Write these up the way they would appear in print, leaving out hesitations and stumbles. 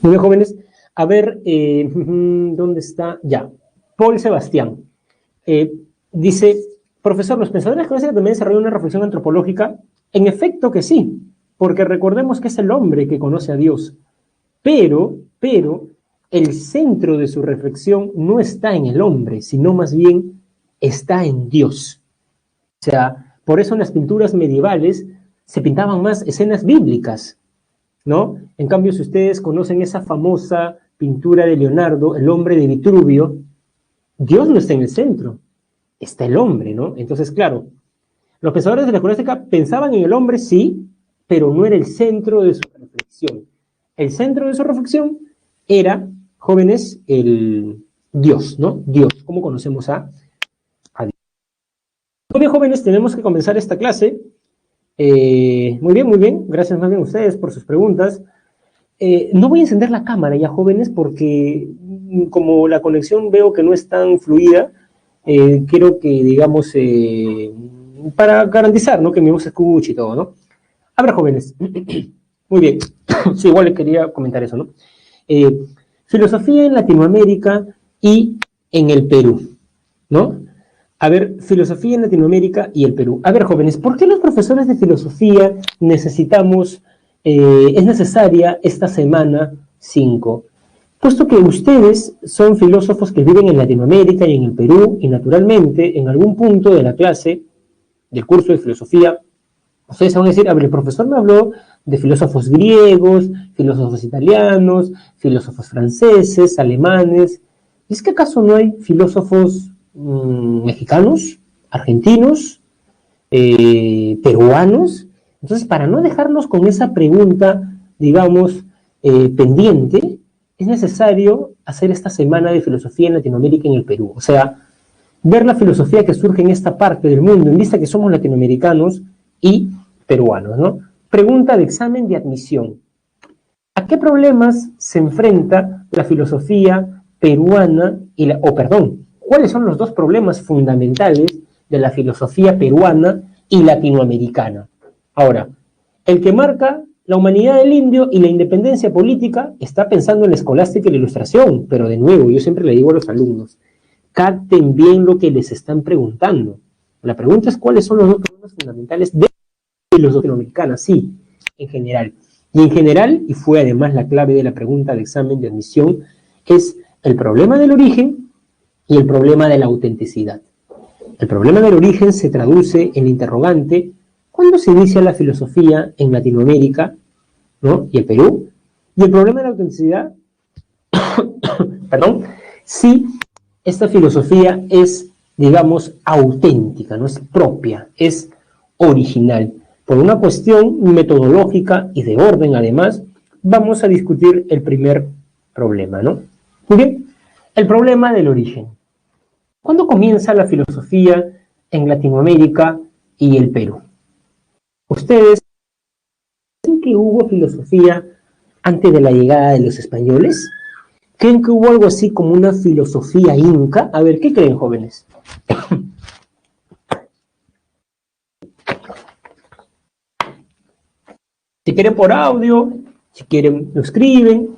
Muy bien, jóvenes. A ver, ¿dónde está? Ya. Paul Sebastián. Dice, profesor, ¿los pensadores clásicos también desarrollan una reflexión antropológica? En efecto que sí, porque recordemos que es el hombre que conoce a Dios. Pero, el centro de su reflexión no está en el hombre, sino más bien está en Dios. O sea, por eso en las pinturas medievales se pintaban más escenas bíblicas, ¿no? En cambio, si ustedes conocen esa famosa pintura de Leonardo, El hombre de Vitruvio, Dios no está en el centro, está el hombre, ¿no? Entonces, claro, los pensadores de la escolástica pensaban en el hombre, sí, pero no era el centro de su reflexión. El centro de su reflexión era, jóvenes, el Dios, ¿no? Dios, ¿cómo conocemos a Dios? Muy bien, jóvenes, tenemos que comenzar esta clase. Muy bien, gracias más bien a ustedes por sus preguntas. No voy a encender la cámara ya, jóvenes, porque como la conexión veo que no es tan fluida, quiero que, digamos, para garantizar, ¿no?, que mi voz se escuche y todo, ¿no? A ver, jóvenes, muy bien, sí, igual le quería comentar eso, ¿no? Filosofía en Latinoamérica y en el Perú, ¿no? A ver, filosofía en Latinoamérica y el Perú. A ver, jóvenes, ¿por qué los profesores de filosofía necesitamos, es necesaria esta semana 5? Puesto que ustedes son filósofos que viven en Latinoamérica y en el Perú, y naturalmente, en algún punto de la clase, del curso de filosofía, ustedes van a decir, a ver, el profesor me habló de filósofos griegos, filósofos italianos, filósofos franceses, alemanes. ¿Es que acaso no hay filósofos mexicanos, argentinos, peruanos? Entonces, para no dejarnos con esa pregunta, digamos, pendiente, es necesario hacer esta semana de filosofía en Latinoamérica y en el Perú. O sea, ver la filosofía que surge en esta parte del mundo, en vista que somos latinoamericanos y peruanos, ¿no? Pregunta de examen de admisión. ¿A qué problemas se enfrenta la filosofía peruana ¿cuáles son los dos problemas fundamentales de la filosofía peruana y latinoamericana? Ahora, el que marca la humanidad del indio y la independencia política está pensando en la escolástica y la ilustración, pero de nuevo, yo siempre le digo a los alumnos, capten bien lo que les están preguntando. La pregunta es cuáles son los dos problemas fundamentales de la filosofía latinoamericana, sí, en general. Y en general, y fue además la clave de la pregunta de examen de admisión, es el problema del origen y el problema de la autenticidad. El problema del origen se traduce en el interrogante: ¿cuándo se inicia la filosofía en Latinoamérica, ¿no?, y el Perú? Y el problema de la autenticidad, perdón, si esta filosofía es, digamos, auténtica, no es propia, es original. Por una cuestión metodológica y de orden, además, vamos a discutir el primer problema, ¿no? Muy bien, el problema del origen. ¿Cuándo comienza la filosofía en Latinoamérica y el Perú? ¿Ustedes creen que hubo filosofía antes de la llegada de los españoles? ¿Creen que hubo algo así como una filosofía inca? A ver, ¿qué creen, jóvenes? Si quieren por audio, si quieren lo escriben,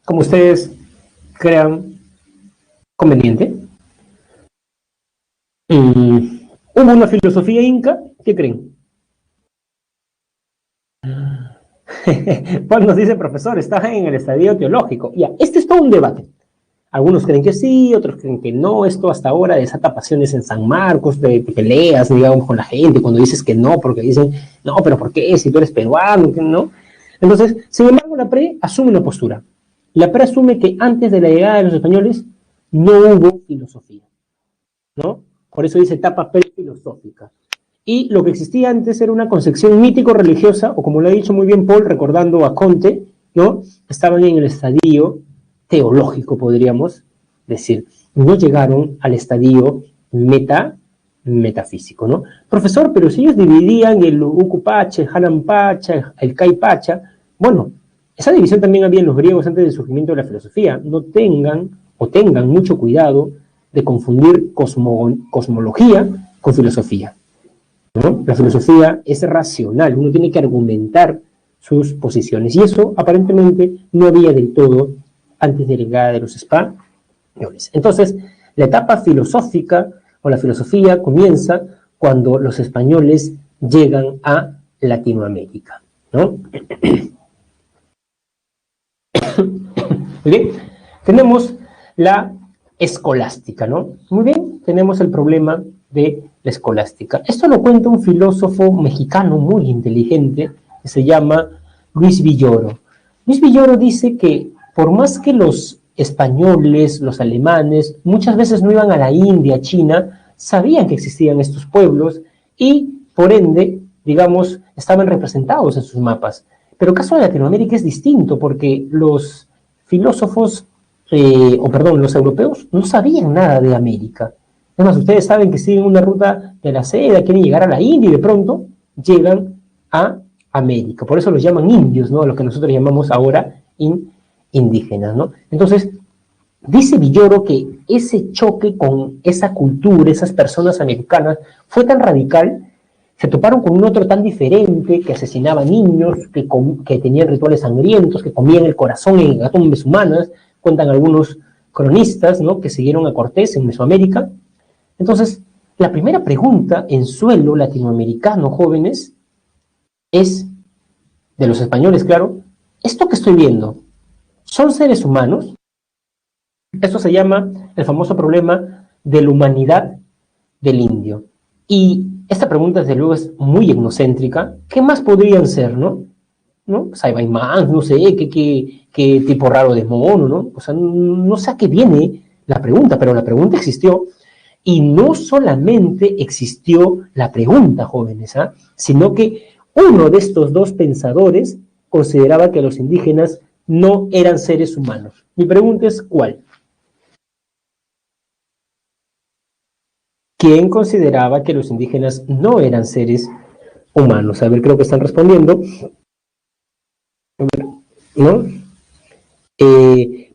como ustedes crean conveniente. ¿Hubo una filosofía inca? ¿Qué creen? Pues nos dice, profesor, está en el estadio teológico. Ya, este es todo un debate. Algunos creen que sí, otros creen que no. Esto hasta ahora desata pasiones en San Marcos, de peleas, digamos, con la gente, cuando dices que no, porque dicen, no, pero ¿por qué? Si tú eres peruano, ¿no? Entonces, sin embargo, la PRE asume una postura. La PRE asume que antes de la llegada de los españoles no hubo filosofía, ¿no? Por eso dice etapa prefilosófica. Y lo que existía antes era una concepción mítico-religiosa, o como lo ha dicho muy bien Paul, recordando a Comte, ¿no? Estaban en el estadio teológico, podríamos decir. No llegaron al estadio metafísico, ¿no? Profesor, pero si ellos dividían el Ucupacha, el Hanampacha, el Caipacha, bueno, esa división también había en los griegos antes del surgimiento de la filosofía. No tengan mucho cuidado de confundir cosmología con filosofía, ¿no? La filosofía es racional, uno tiene que argumentar sus posiciones. Y eso aparentemente no había del todo antes de la llegada de los españoles. Entonces, la etapa filosófica o la filosofía comienza cuando los españoles llegan a Latinoamérica, ¿no? Muy bien, tenemos la escolástica, ¿no? Muy bien, tenemos el problema de la escolástica. Esto lo cuenta un filósofo mexicano muy inteligente que se llama Luis Villoro. Luis Villoro dice que por más que los españoles, los alemanes, muchas veces no iban a la India, China, sabían que existían estos pueblos y, por ende, digamos, estaban representados en sus mapas. Pero el caso de Latinoamérica es distinto porque los filósofos, los europeos no sabían nada de América. Además, ustedes saben que siguen una ruta de la seda, quieren llegar a la India y de pronto llegan a América. Por eso los llaman indios, ¿no? A los que nosotros llamamos ahora indígenas, ¿no? Entonces, dice Villoro que ese choque con esa cultura, esas personas americanas, fue tan radical, se toparon con un otro tan diferente, que asesinaba niños, que tenían rituales sangrientos, que comían el corazón en hecatómbes humanas, cuentan algunos cronistas, ¿no?, que siguieron a Cortés en Mesoamérica. Entonces, la primera pregunta en suelo latinoamericano, jóvenes, es, de los españoles, claro, ¿esto que estoy viendo son seres humanos? Esto se llama el famoso problema de la humanidad del indio. Y esta pregunta, desde luego, es muy etnocéntrica. ¿Qué más podrían ser, no? Saibaimán, no sé, qué tipo raro de mono, ¿no? O sea, no sé a qué viene la pregunta, pero la pregunta existió. Y no solamente existió la pregunta, jóvenes, sino que uno de estos dos pensadores consideraba que los indígenas no eran seres humanos. Mi pregunta es, ¿cuál? ¿Quién consideraba que los indígenas no eran seres humanos? A ver, creo que están respondiendo. ¿No?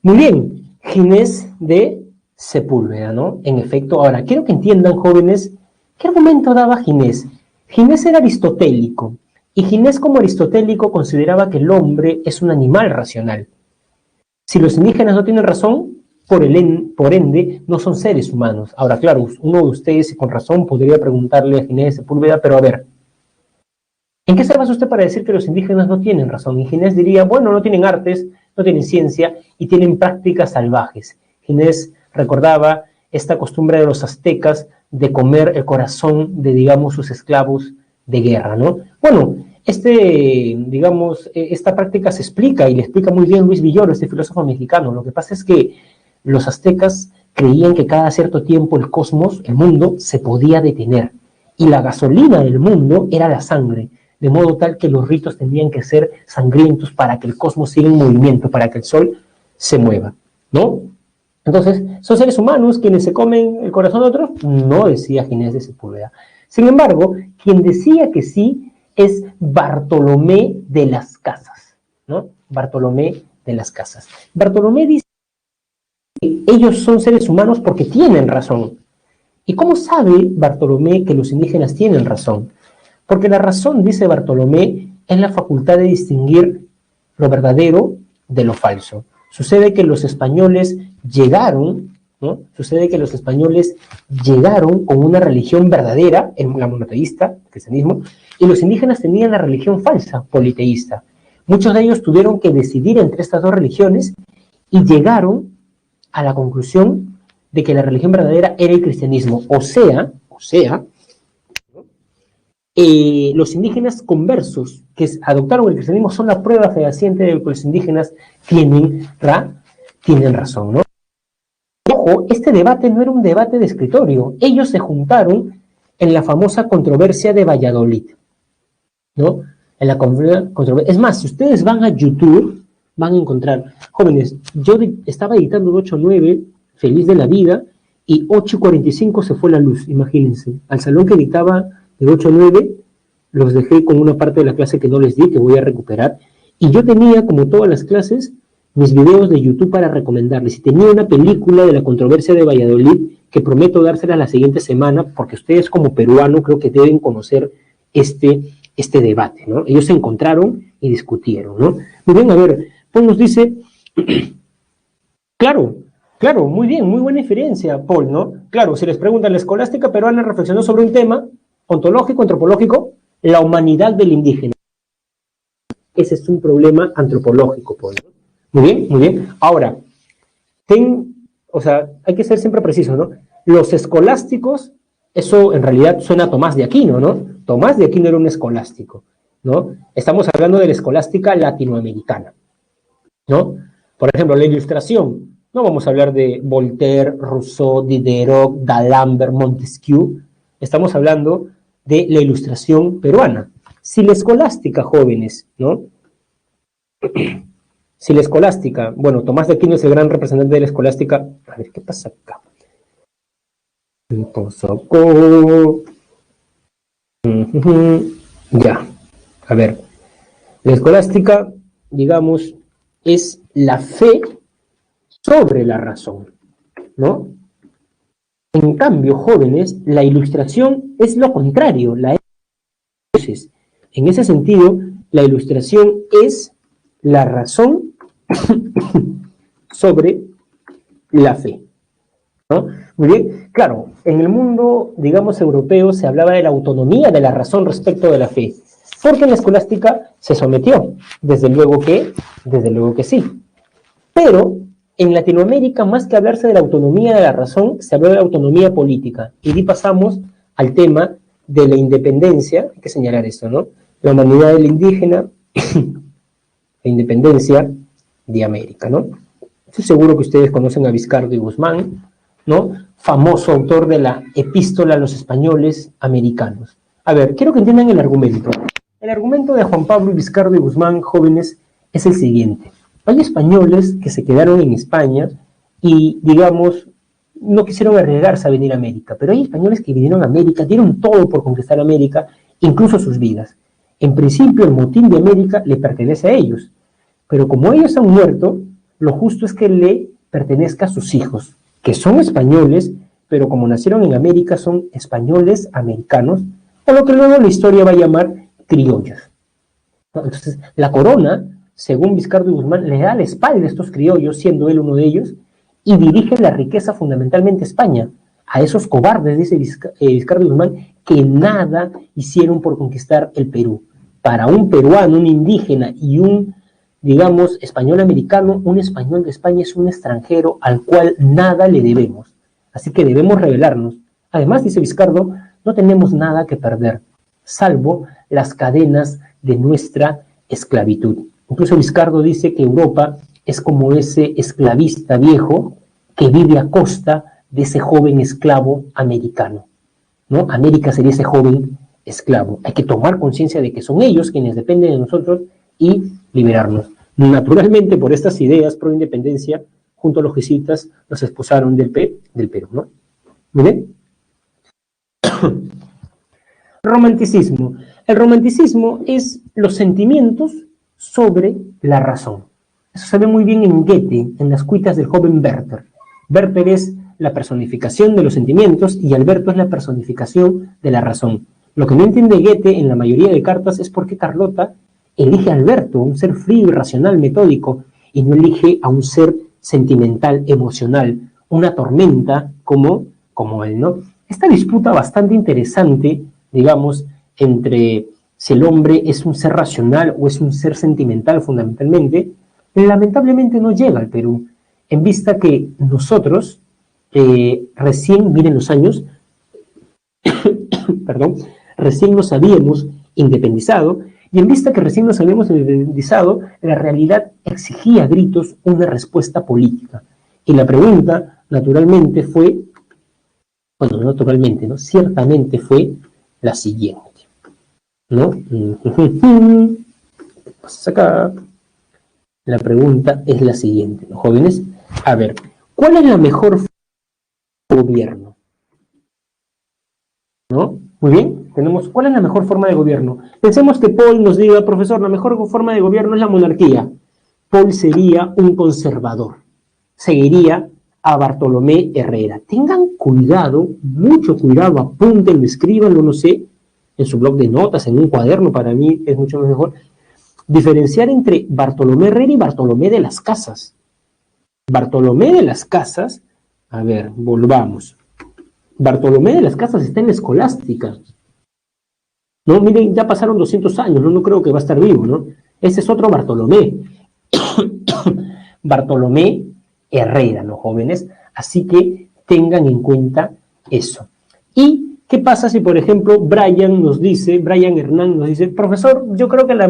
Muy bien, Ginés de Sepúlveda, ¿no? En efecto, ahora, quiero que entiendan, jóvenes, ¿qué argumento daba Ginés? Ginés era aristotélico, y Ginés, como aristotélico, consideraba que el hombre es un animal racional. Si los indígenas no tienen razón, por ende, no son seres humanos. Ahora, claro, uno de ustedes, con razón, podría preguntarle a Ginés de Sepúlveda, pero a ver, ¿en qué se basa usted para decir que los indígenas no tienen razón? Y Ginés diría, bueno, no tienen artes, no tienen ciencia y tienen prácticas salvajes. Ginés recordaba esta costumbre de los aztecas de comer el corazón de, digamos, sus esclavos de guerra, ¿no? Bueno, esta práctica se explica, y le explica muy bien Luis Villoro, este filósofo mexicano. Lo que pasa es que los aztecas creían que cada cierto tiempo el cosmos, el mundo, se podía detener, y la gasolina del mundo era la sangre, de modo tal que los ritos tenían que ser sangrientos para que el cosmos siga en movimiento, para que el sol se mueva, ¿no? Entonces, ¿son seres humanos quienes se comen el corazón de otros? No, decía Ginés de Sepúlveda. Sin embargo, quien decía que sí es Bartolomé de las Casas, ¿no? Bartolomé de las Casas. Bartolomé dice que ellos son seres humanos porque tienen razón. ¿Y cómo sabe Bartolomé que los indígenas tienen razón? Porque la razón, dice Bartolomé, es la facultad de distinguir lo verdadero de lo falso. Sucede que los españoles llegaron, ¿no? Sucede que los españoles llegaron con una religión verdadera, la monoteísta, el cristianismo, y los indígenas tenían la religión falsa, politeísta. Muchos de ellos tuvieron que decidir entre estas dos religiones y llegaron a la conclusión de que la religión verdadera era el cristianismo. O sea, los indígenas conversos que adoptaron el cristianismo son la prueba fehaciente de que los indígenas tienen razón, ¿no? Ojo, este debate no era un debate de escritorio. Ellos se juntaron en la famosa controversia de Valladolid, ¿no? En la controversia. Es más, si ustedes van a YouTube, van a encontrar, jóvenes, yo estaba editando de 8 a 9, feliz de la vida, y 8:45 se fue la luz, imagínense. Al salón que editaba de 8 a 9, los dejé con una parte de la clase que no les di, que voy a recuperar, y yo tenía, como todas las clases, mis videos de YouTube para recomendarles, y tenía una película de la controversia de Valladolid, que prometo dársela la siguiente semana, porque ustedes como peruano creo que deben conocer este este debate, ¿no? Ellos se encontraron y discutieron, ¿no? Muy bien, a ver, Paul nos dice, claro, muy bien, muy buena inferencia, Paul, ¿no? Claro, si les preguntan, la escolástica peruana reflexionó sobre un tema ontológico, antropológico, la humanidad del indígena. Ese es un problema antropológico, Paul, ¿no? Muy bien, muy bien. Ahora, o sea, hay que ser siempre preciso, ¿no? Los escolásticos, eso en realidad suena a Tomás de Aquino, ¿no? Tomás de Aquino era un escolástico, ¿no? Estamos hablando de la escolástica latinoamericana, ¿no? Por ejemplo, la Ilustración. No vamos a hablar de Voltaire, Rousseau, Diderot, D'Alembert, Montesquieu. Estamos hablando de la Ilustración peruana. Si la escolástica, jóvenes, ¿no? Si la escolástica, bueno, Tomás de Aquino es el gran representante de la escolástica. A ver, ¿qué pasa acá? ¿Qué pasa acá? Ya, a ver. La escolástica, digamos, es la fe sobre la razón, ¿no? En cambio, jóvenes, la Ilustración es lo contrario. Entonces, en ese sentido, la Ilustración es la razón sobre la fe, ¿no? Muy bien, claro, en el mundo, digamos, europeo se hablaba de la autonomía de la razón respecto de la fe, porque en la escolástica se sometió, desde luego que sí. Pero en Latinoamérica, más que hablarse de la autonomía de la razón, se habló de la autonomía política. Y ahí pasamos al tema de la independencia, hay que señalar esto, ¿no? La humanidad del indígena, la independencia de América, ¿no? Estoy seguro que ustedes conocen a Vizcardo y Guzmán, ¿no? Famoso autor de la Epístola a los Españoles Americanos. A ver, quiero que entiendan el argumento. El argumento de Juan Pablo y Vizcardo y Guzmán, jóvenes, es el siguiente. Hay españoles que se quedaron en España y, digamos, no quisieron arriesgarse a venir a América, pero hay españoles que vinieron a América, dieron todo por conquistar América, incluso sus vidas. En principio, el motín de América le pertenece a ellos, pero como ellos han muerto, lo justo es que le pertenezca a sus hijos, que son españoles, pero como nacieron en América, son españoles americanos, o lo que luego la historia va a llamar criollos. Entonces, la corona, según Vizcardo y Guzmán, le da la espalda a estos criollos, siendo él uno de ellos, y dirige la riqueza fundamentalmente a España, a esos cobardes, dice Vizcardo y Guzmán, que nada hicieron por conquistar el Perú. Para un peruano, un indígena y un, digamos, español americano, un español de España es un extranjero al cual nada le debemos. Así que debemos rebelarnos. Además, dice Vizcardo, no tenemos nada que perder, salvo las cadenas de nuestra esclavitud. Incluso Vizcardo dice que Europa es como ese esclavista viejo que vive a costa de ese joven esclavo americano, ¿no? América sería ese joven esclavo. Hay que tomar conciencia de que son ellos quienes dependen de nosotros y liberarnos. Naturalmente, por estas ideas pro independencia, junto a los jesuitas, los expulsaron del Perú, ¿no? ¿Miren? Romanticismo. El romanticismo es los sentimientos sobre la razón. Eso se ve muy bien en Goethe, en las cuitas del joven Werther. Werther es la personificación de los sentimientos y Alberto es la personificación de la razón. Lo que no entiende Goethe en la mayoría de cartas es por qué Carlota elige a Alberto, un ser frío, irracional, metódico, y no elige a un ser sentimental, emocional, una tormenta como él, ¿no? Esta disputa bastante interesante, digamos, entre si el hombre es un ser racional o es un ser sentimental fundamentalmente, lamentablemente no llega al Perú, en vista que nosotros recién, miren los años, perdón, recién nos habíamos independizado, y en vista que recién nos habíamos independizado, la realidad exigía a gritos una respuesta política. Y la pregunta, naturalmente, fue, bueno, no naturalmente, ¿no? Ciertamente fue la siguiente, ¿no? ¿Qué pasa acá? La pregunta es la siguiente, ¿no, jóvenes? A ver, ¿cuál es la mejor forma de gobierno? ¿No? Muy bien, tenemos, ¿cuál es la mejor forma de gobierno? Pensemos que Paul nos diga, profesor, la mejor forma de gobierno es la monarquía. Paul sería un conservador, seguiría a Bartolomé Herrera. Tengan cuidado, mucho cuidado, apúntenlo, escríbanlo, no sé, en su blog de notas, en un cuaderno, para mí es mucho mejor, diferenciar entre Bartolomé Herrera y Bartolomé de las Casas. Bartolomé de las Casas, a ver, volvamos. Bartolomé de las Casas está en la Escolástica. No, miren, ya pasaron 200 años, no creo que va a estar vivo, ¿no? Ese es otro Bartolomé. Bartolomé Herrera, ¿no, jóvenes? Así que tengan en cuenta eso. ¿Y qué pasa si, por ejemplo, Brian Hernán nos dice, profesor, yo creo que la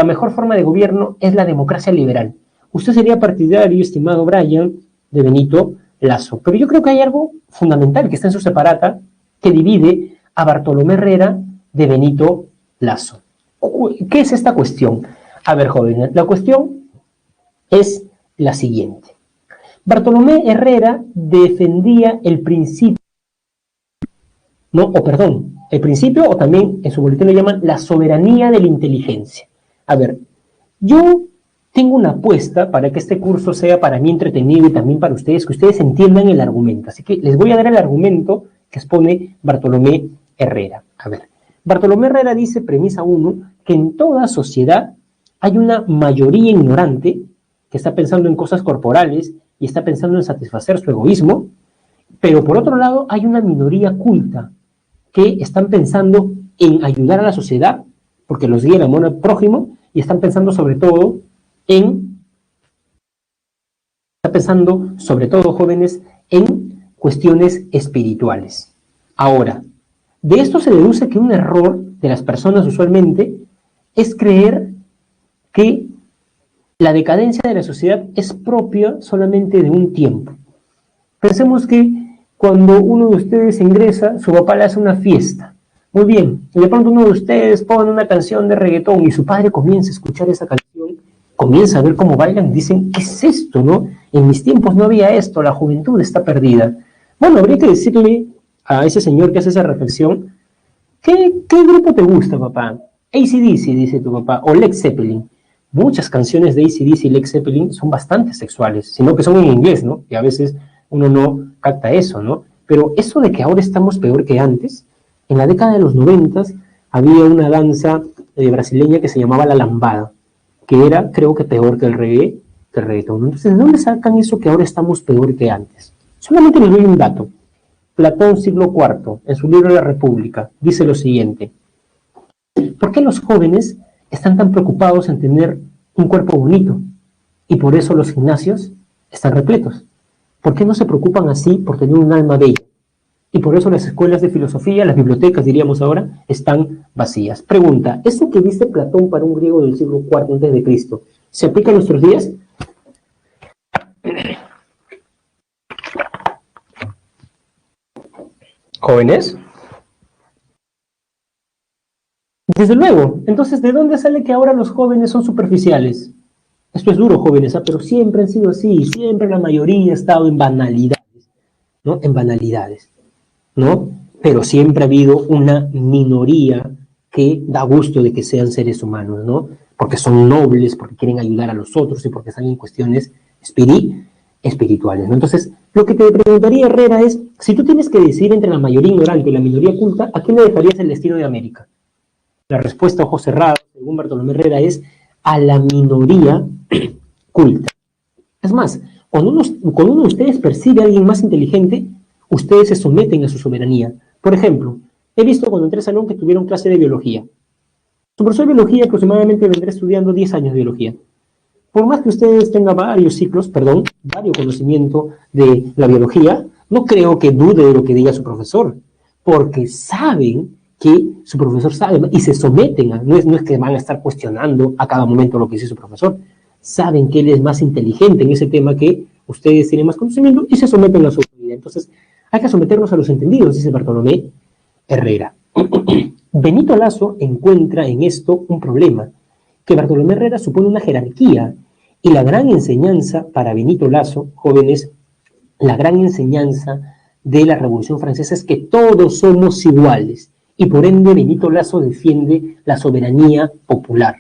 mejor forma de gobierno es la democracia liberal? Usted sería partidario, estimado Brian, de Benito Lasso. Pero yo creo que hay algo fundamental que está en su separata que divide a Bartolomé Herrera de Benito Lasso. ¿Qué es esta cuestión? A ver, jóvenes, la cuestión es la siguiente. Bartolomé Herrera defendía el principio, el principio, o también en su boletín lo llaman la soberanía de la inteligencia. A ver, yo tengo una apuesta para que este curso sea para mí entretenido y también para ustedes, que ustedes entiendan el argumento. Así que les voy a dar el argumento que expone Bartolomé Herrera. A ver, Bartolomé Herrera dice, premisa 1, que en toda sociedad hay una mayoría ignorante que está pensando en cosas corporales y está pensando en satisfacer su egoísmo, pero por otro lado hay una minoría culta que están pensando en ayudar a la sociedad, porque los guía el amor al prójimo, y están pensando sobre todo, jóvenes, en cuestiones espirituales. Ahora, de esto se deduce que un error de las personas usualmente es creer que la decadencia de la sociedad es propia solamente de un tiempo. Pensemos que cuando uno de ustedes ingresa, su papá le hace una fiesta. Muy bien, y de pronto uno de ustedes pone una canción de reggaetón y su padre comienza a escuchar esa canción, comienza a ver cómo bailan y dicen, ¿qué es esto, no? En mis tiempos no había esto, la juventud está perdida. Bueno, habría que decirle a ese señor que hace esa reflexión, ¿qué grupo te gusta, papá? AC/DC, dice tu papá, o Led Zeppelin. Muchas canciones de AC/DC y Led Zeppelin son bastante sexuales, sino que son en inglés, ¿no? Y a veces uno no capta eso, ¿no? Pero eso de que ahora estamos peor que antes, en la década de los 90 había una danza brasileña que se llamaba la lambada, que era, creo que peor que el reggaetón. Entonces, ¿de dónde sacan eso que ahora estamos peor que antes? Solamente les doy un dato. Platón, siglo IV, en su libro La República, dice lo siguiente. ¿Por qué los jóvenes están tan preocupados en tener un cuerpo bonito? Y por eso los gimnasios están repletos. ¿Por qué no se preocupan así por tener un alma bella? Y por eso las escuelas de filosofía, las bibliotecas, diríamos ahora, están vacías. Pregunta, ¿eso que dice Platón para un griego del siglo IV a.C., se aplica en nuestros días? ¿Jóvenes? Desde luego. Entonces, ¿de dónde sale que ahora los jóvenes son superficiales? Esto es duro, jóvenes, pero siempre han sido así. Siempre la mayoría ha estado en banalidades, ¿no? En banalidades, ¿no? Pero siempre ha habido una minoría que da gusto de que sean seres humanos, ¿no? Porque son nobles, porque quieren ayudar a los otros y porque están en cuestiones espirituales, ¿no? Entonces, lo que te preguntaría, Herrera, es, si tú tienes que decidir entre la mayoría ignorante y la minoría culta, ¿a quién le dejarías el destino de América? La respuesta a ojos cerrados, según Bartolomé Herrera, es a la minoría culta. Es más, cuando uno de ustedes percibe a alguien más inteligente, ustedes se someten a su soberanía. Por ejemplo, he visto cuando entré al salón que tuvieron clase de biología. Su profesor de biología aproximadamente vendrá estudiando 10 años de biología. Por más que ustedes tengan varios conocimiento de la biología, no creo que dude de lo que diga su profesor, porque saben que su profesor sabe y se someten no es que van a estar cuestionando a cada momento lo que dice su profesor. Saben que él es más inteligente en ese tema que ustedes tienen más conocimiento y se someten a su autoridad. Entonces, hay que someternos a los entendidos, dice Bartolomé Herrera. Benito Lasso encuentra en esto un problema, que Bartolomé Herrera supone una jerarquía, y la gran enseñanza para Benito Lasso, jóvenes, la gran enseñanza de la Revolución Francesa es que todos somos iguales, y por ende Benito Lasso defiende la soberanía popular.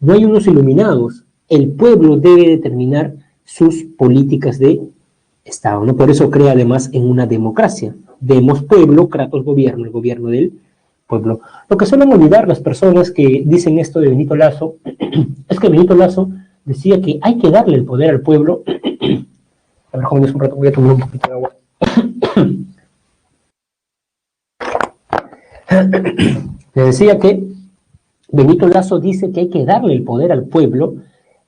No hay unos iluminados, el pueblo debe determinar sus políticas de Estado, ¿no? Por eso crea además en una democracia. demos pueblo, kratos gobierno, el gobierno del pueblo. Lo que suelen olvidar las personas que dicen esto de Benito Lazo es que Benito Lazo decía que hay que darle el poder al pueblo. A ver, jóvenes, un rato voy a tomar un poquito de agua. Le decía que Benito Lazo dice que hay que darle el poder al pueblo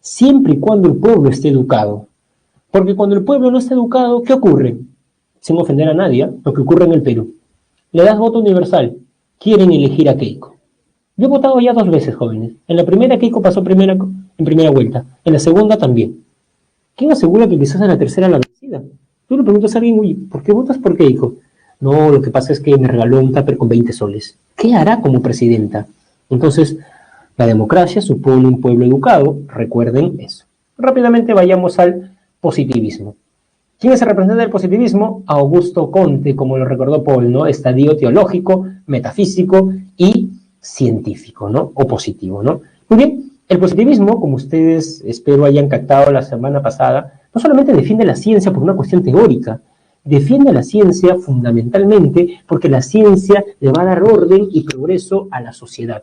siempre y cuando el pueblo esté educado. Porque cuando el pueblo no está educado, ¿qué ocurre? Sin ofender a nadie, lo que ocurre en el Perú. Le das voto universal, quieren elegir a Keiko. Yo he votado ya 2 veces, jóvenes. En la primera Keiko pasó en primera vuelta, en la segunda también. ¿Quién asegura que quizás en la tercera la vencida? Tú le preguntas a alguien, oye, ¿por qué votas por Keiko? No, lo que pasa es que me regaló un tupper con 20 soles. ¿Qué hará como presidenta? Entonces, la democracia supone un pueblo educado, recuerden eso. Rápidamente vayamos al positivismo. ¿Quién es el representante del positivismo? Augusto Comte, como lo recordó Paul, ¿no? Estadio teológico, metafísico y científico, ¿no? O positivo, ¿no? Muy bien, el positivismo, como ustedes espero hayan captado la semana pasada, no solamente defiende la ciencia por una cuestión teórica, defiende la ciencia fundamentalmente porque la ciencia le va a dar orden y progreso a la sociedad.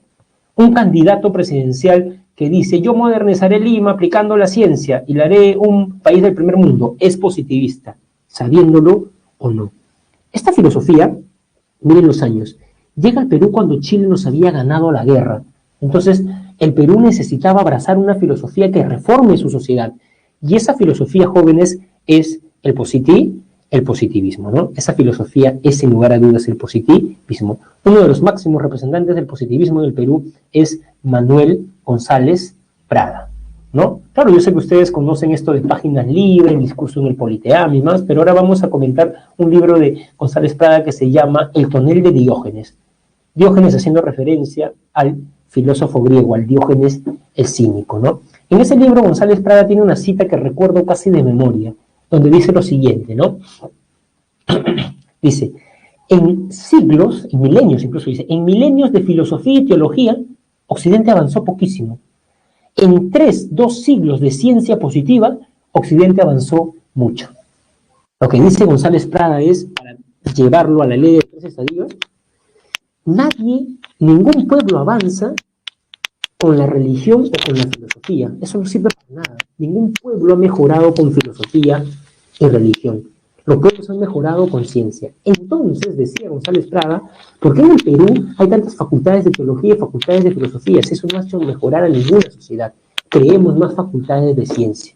Un candidato presidencial que dice, yo modernizaré Lima aplicando la ciencia y la haré un país del primer mundo, es positivista, sabiéndolo o no. Esta filosofía, miren los años, llega al Perú cuando Chile nos había ganado la guerra. Entonces, el Perú necesitaba abrazar una filosofía que reforme su sociedad. Y esa filosofía, jóvenes, es el positivismo, ¿no? Esa filosofía es, sin lugar a dudas, el positivismo. Uno de los máximos representantes del positivismo en el Perú es Manuel González Prada, ¿no? Claro, yo sé que ustedes conocen esto de páginas libres, el discurso en el Politeama y más, pero ahora vamos a comentar un libro de González Prada que se llama El tonel de Diógenes. Diógenes haciendo referencia al filósofo griego, al Diógenes el cínico, ¿no? En ese libro González Prada tiene una cita que recuerdo casi de memoria, donde dice lo siguiente, ¿no? Dice, en siglos, en milenios incluso dice, en milenios de filosofía y teología, Occidente avanzó poquísimo. En 2 siglos de ciencia positiva, Occidente avanzó mucho. Lo que dice González Prada es, para llevarlo a la ley de 3 estadios, ningún pueblo avanza con la religión o con la filosofía. Eso no sirve para nada. Ningún pueblo ha mejorado con filosofía y religión. Los pueblos han mejorado con ciencia. Entonces, decía González Prada, ¿por qué en el Perú hay tantas facultades de teología y facultades de filosofía? Si eso no ha hecho mejorar a ninguna sociedad. Creemos más facultades de ciencia,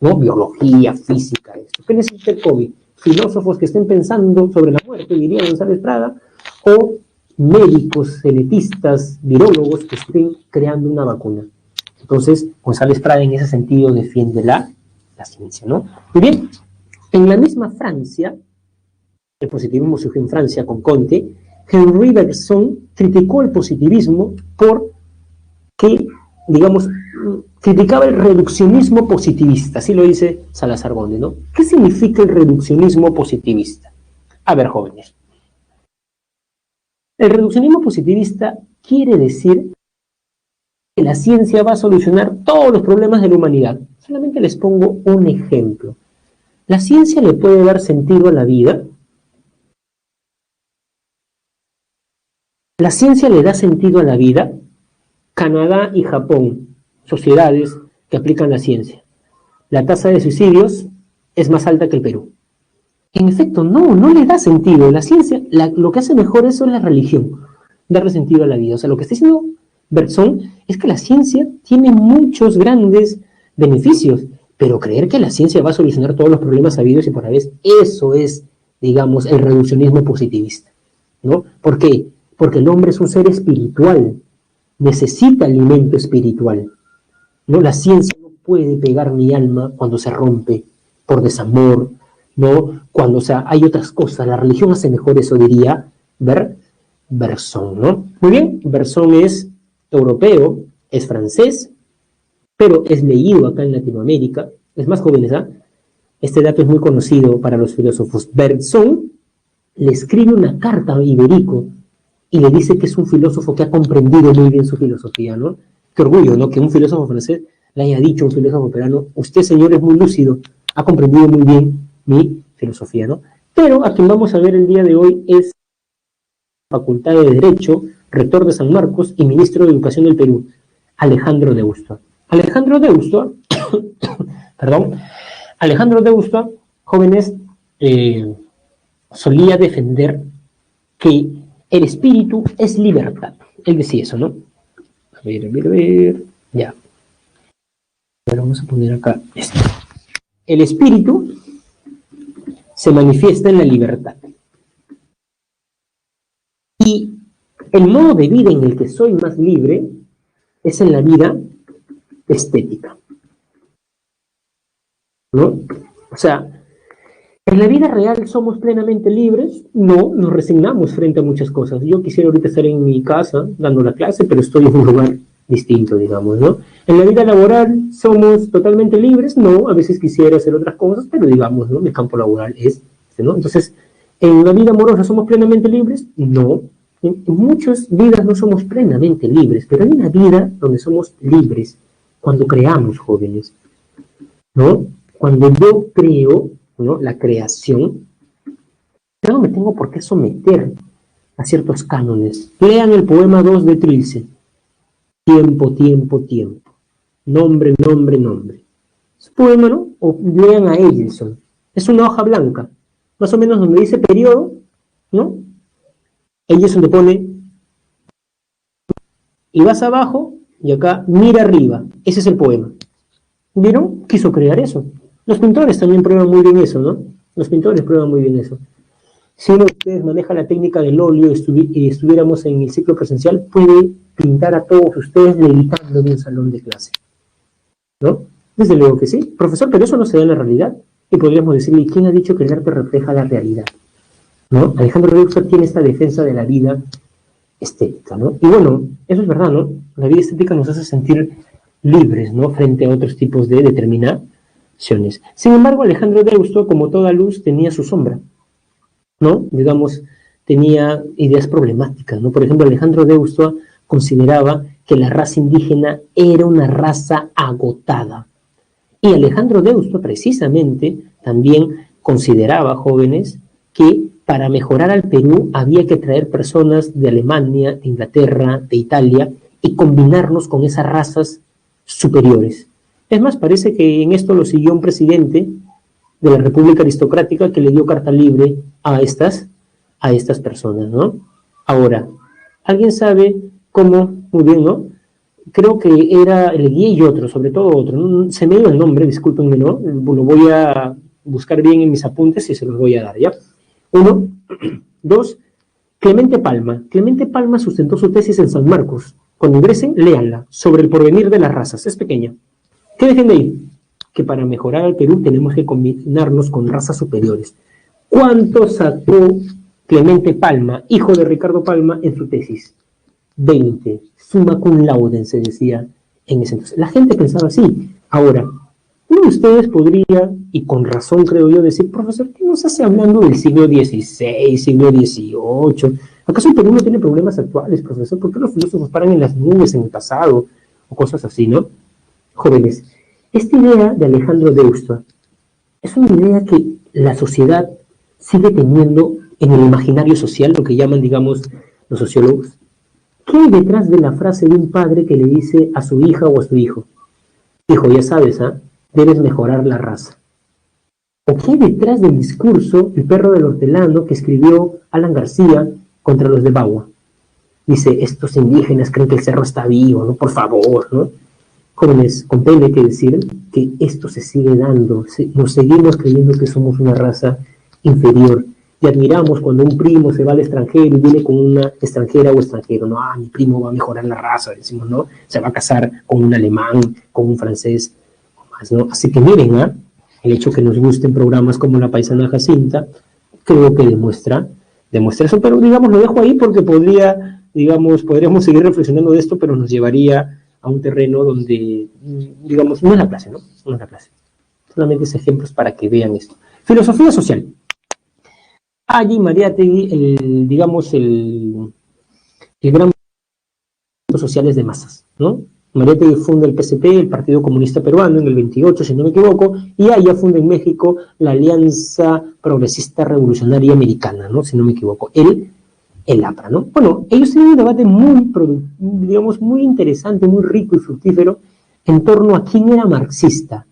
¿no? Biología, física, esto. ¿Qué necesita el COVID? Filósofos que estén pensando sobre la muerte, diría González Prada, o médicos, genetistas, virólogos que estén creando una vacuna. Entonces, González Prada en ese sentido defiende la ciencia, ¿no? Muy bien, en la misma Francia, el positivismo surgió en Francia con Comte, Henri Bergson criticó el positivismo porque, digamos, criticaba el reduccionismo positivista, así lo dice Salazar Gonde, ¿no? ¿Qué significa el reduccionismo positivista? A ver, jóvenes. El reduccionismo positivista quiere decir que la ciencia va a solucionar todos los problemas de la humanidad. Solamente les pongo un ejemplo. ¿La ciencia le puede dar sentido a la vida? ¿La ciencia le da sentido a la vida? Canadá y Japón, sociedades que aplican la ciencia. La tasa de suicidios es más alta que el Perú. En efecto, no le da sentido. La ciencia, lo que hace mejor eso es la religión, darle sentido a la vida. O sea, lo que está diciendo Bergson es que la ciencia tiene muchos grandes beneficios, pero creer que la ciencia va a solucionar todos los problemas habidos y por haber, eso es, digamos, el reduccionismo positivista, ¿no? ¿Por qué? Porque el hombre es un ser espiritual, necesita alimento espiritual, ¿no? La ciencia no puede pegar mi alma cuando se rompe por desamor, ¿no? Cuando, o sea, hay otras cosas. La religión hace mejor eso, diría Bergson, ¿no? Muy bien, Bergson es europeo, es francés, pero es leído acá en Latinoamérica. Es más jóvenes, ¿ah? Este dato es muy conocido para los filósofos. Bergson le escribe una carta a Iberico y le dice que es un filósofo que ha comprendido muy bien su filosofía, ¿no? Qué orgullo, ¿no? Que un filósofo francés le haya dicho a un filósofo peruano, usted, señor, es muy lúcido, ha comprendido muy bien mi filosofía, ¿no? Pero a quien vamos a ver el día de hoy es la Facultad de Derecho, rector de San Marcos y ministro de Educación del Perú, Alejandro Deusto. Alejandro Deusto, perdón, Alejandro Deusto, jóvenes, solía defender que el espíritu es libertad. Él decía eso, ¿no? A ver, ya. Ahora vamos a poner acá esto. El espíritu se manifiesta en la libertad. Y el modo de vida en el que soy más libre es en la vida estética, ¿no? O sea, ¿en la vida real somos plenamente libres? No, nos resignamos frente a muchas cosas. Yo quisiera ahorita estar en mi casa dando la clase, pero estoy en un lugar distinto, digamos, ¿no? En la vida laboral somos totalmente libres, no, a veces quisiera hacer otras cosas, pero digamos, ¿no? Mi campo laboral es este, ¿no? Entonces, ¿en la vida amorosa somos plenamente libres? No. En muchas vidas no somos plenamente libres, pero hay una vida donde somos libres cuando creamos, jóvenes, ¿no? Cuando yo creo, ¿no? La creación, yo no me tengo por qué someter a ciertos cánones. Lean el poema 2 de Trilce. Tiempo, tiempo, tiempo. Nombre, nombre, nombre. Es un poema, ¿no? O lean a Edison. Es una hoja blanca, más o menos donde dice periodo, ¿no? Edison te pone, y vas abajo, y acá, mira arriba. Ese es el poema. ¿Vieron? Quiso crear eso. Los pintores también prueban muy bien eso, ¿no? Los pintores prueban muy bien eso. Si uno de ustedes maneja la técnica del óleo y estuviéramos en el ciclo presencial, puede pintar a todos ustedes levitando en un salón de clase, ¿no? Desde luego que sí. Profesor, pero eso no se da en la realidad. Y podríamos decirle, ¿quién ha dicho que el arte refleja la realidad? ¿No? Alejandro Deusto tiene esta defensa de la vida estética, ¿no? Y bueno, eso es verdad, ¿no? La vida estética nos hace sentir libres, ¿no? Frente a otros tipos de determinaciones. Sin embargo, Alejandro Deusto, como toda luz, tenía su sombra, ¿no? Digamos, tenía ideas problemáticas, ¿no? Por ejemplo, Alejandro Deusto consideraba que la raza indígena era una raza agotada. Y Alejandro Deusto, precisamente, también consideraba, jóvenes, que para mejorar al Perú había que traer personas de Alemania, de Inglaterra, de Italia, y combinarnos con esas razas superiores. Es más, parece que en esto lo siguió un presidente de la República Aristocrática que le dio carta libre a estas personas, ¿no? Ahora, ¿alguien sabe cómo? Muy bien, ¿no? Creo que era el guía y otro, sobre todo otro. ¿No? Se me dio el nombre, discúlpenme, ¿no? Lo voy a buscar bien en mis apuntes y se los voy a dar, ¿ya? 1, 2, Clemente Palma. Clemente Palma sustentó su tesis en San Marcos. Cuando ingresen, léanla, sobre el porvenir de las razas. Es pequeña. ¿Qué dejen de ahí? Que para mejorar al Perú tenemos que combinarnos con razas superiores. ¿Cuánto sacó Clemente Palma, hijo de Ricardo Palma, en su tesis? 20. Summa cum laude, se decía en ese entonces. La gente pensaba así. Ahora, uno de ustedes podría, y con razón creo yo, decir, profesor, ¿qué nos hace hablando del siglo XVI, siglo XVIII? ¿Acaso el Perú no tiene problemas actuales, profesor? ¿Por qué los filósofos paran en las nubes en el pasado? O cosas así, ¿no? Jóvenes, esta idea de Alejandro Deusto es una idea que la sociedad sigue teniendo en el imaginario social, lo que llaman, digamos, los sociólogos. ¿Qué hay detrás de la frase de un padre que le dice a su hija o a su hijo? Hijo, ya sabes, ¿ah? Debes mejorar la raza. ¿O qué hay detrás del discurso El perro del hortelano que escribió Alan García contra los de Bagua? Dice, estos indígenas creen que el cerro está vivo, ¿no? Por favor, ¿no? Jóvenes, con pena hay que decir que esto se sigue dando. Nos seguimos creyendo que somos una raza inferior. Y admiramos cuando un primo se va al extranjero y viene con una extranjera o extranjero. No, mi primo va a mejorar la raza, decimos, ¿no? Se va a casar con un alemán, con un francés, más, ¿no? Así que miren, ¿eh? El hecho que nos gusten programas como La Paisana Jacinta, creo que demuestra eso, pero digamos, lo dejo ahí porque podríamos seguir reflexionando de esto, pero nos llevaría a un terreno donde, digamos, no es la clase, ¿no? No es la clase. Solamente es ejemplos para que vean esto. Filosofía social. Allí Mariátegui, el gran sociales de masas, ¿no? Mariátegui funda el PSP, el Partido Comunista Peruano, en el 28, si no me equivoco, y ella funda en México la Alianza Progresista Revolucionaria Americana, ¿no? Si no me equivoco, el APRA, ¿no? Bueno, ellos tienen un debate muy, digamos, muy interesante, muy rico y fructífero en torno a quién era marxista.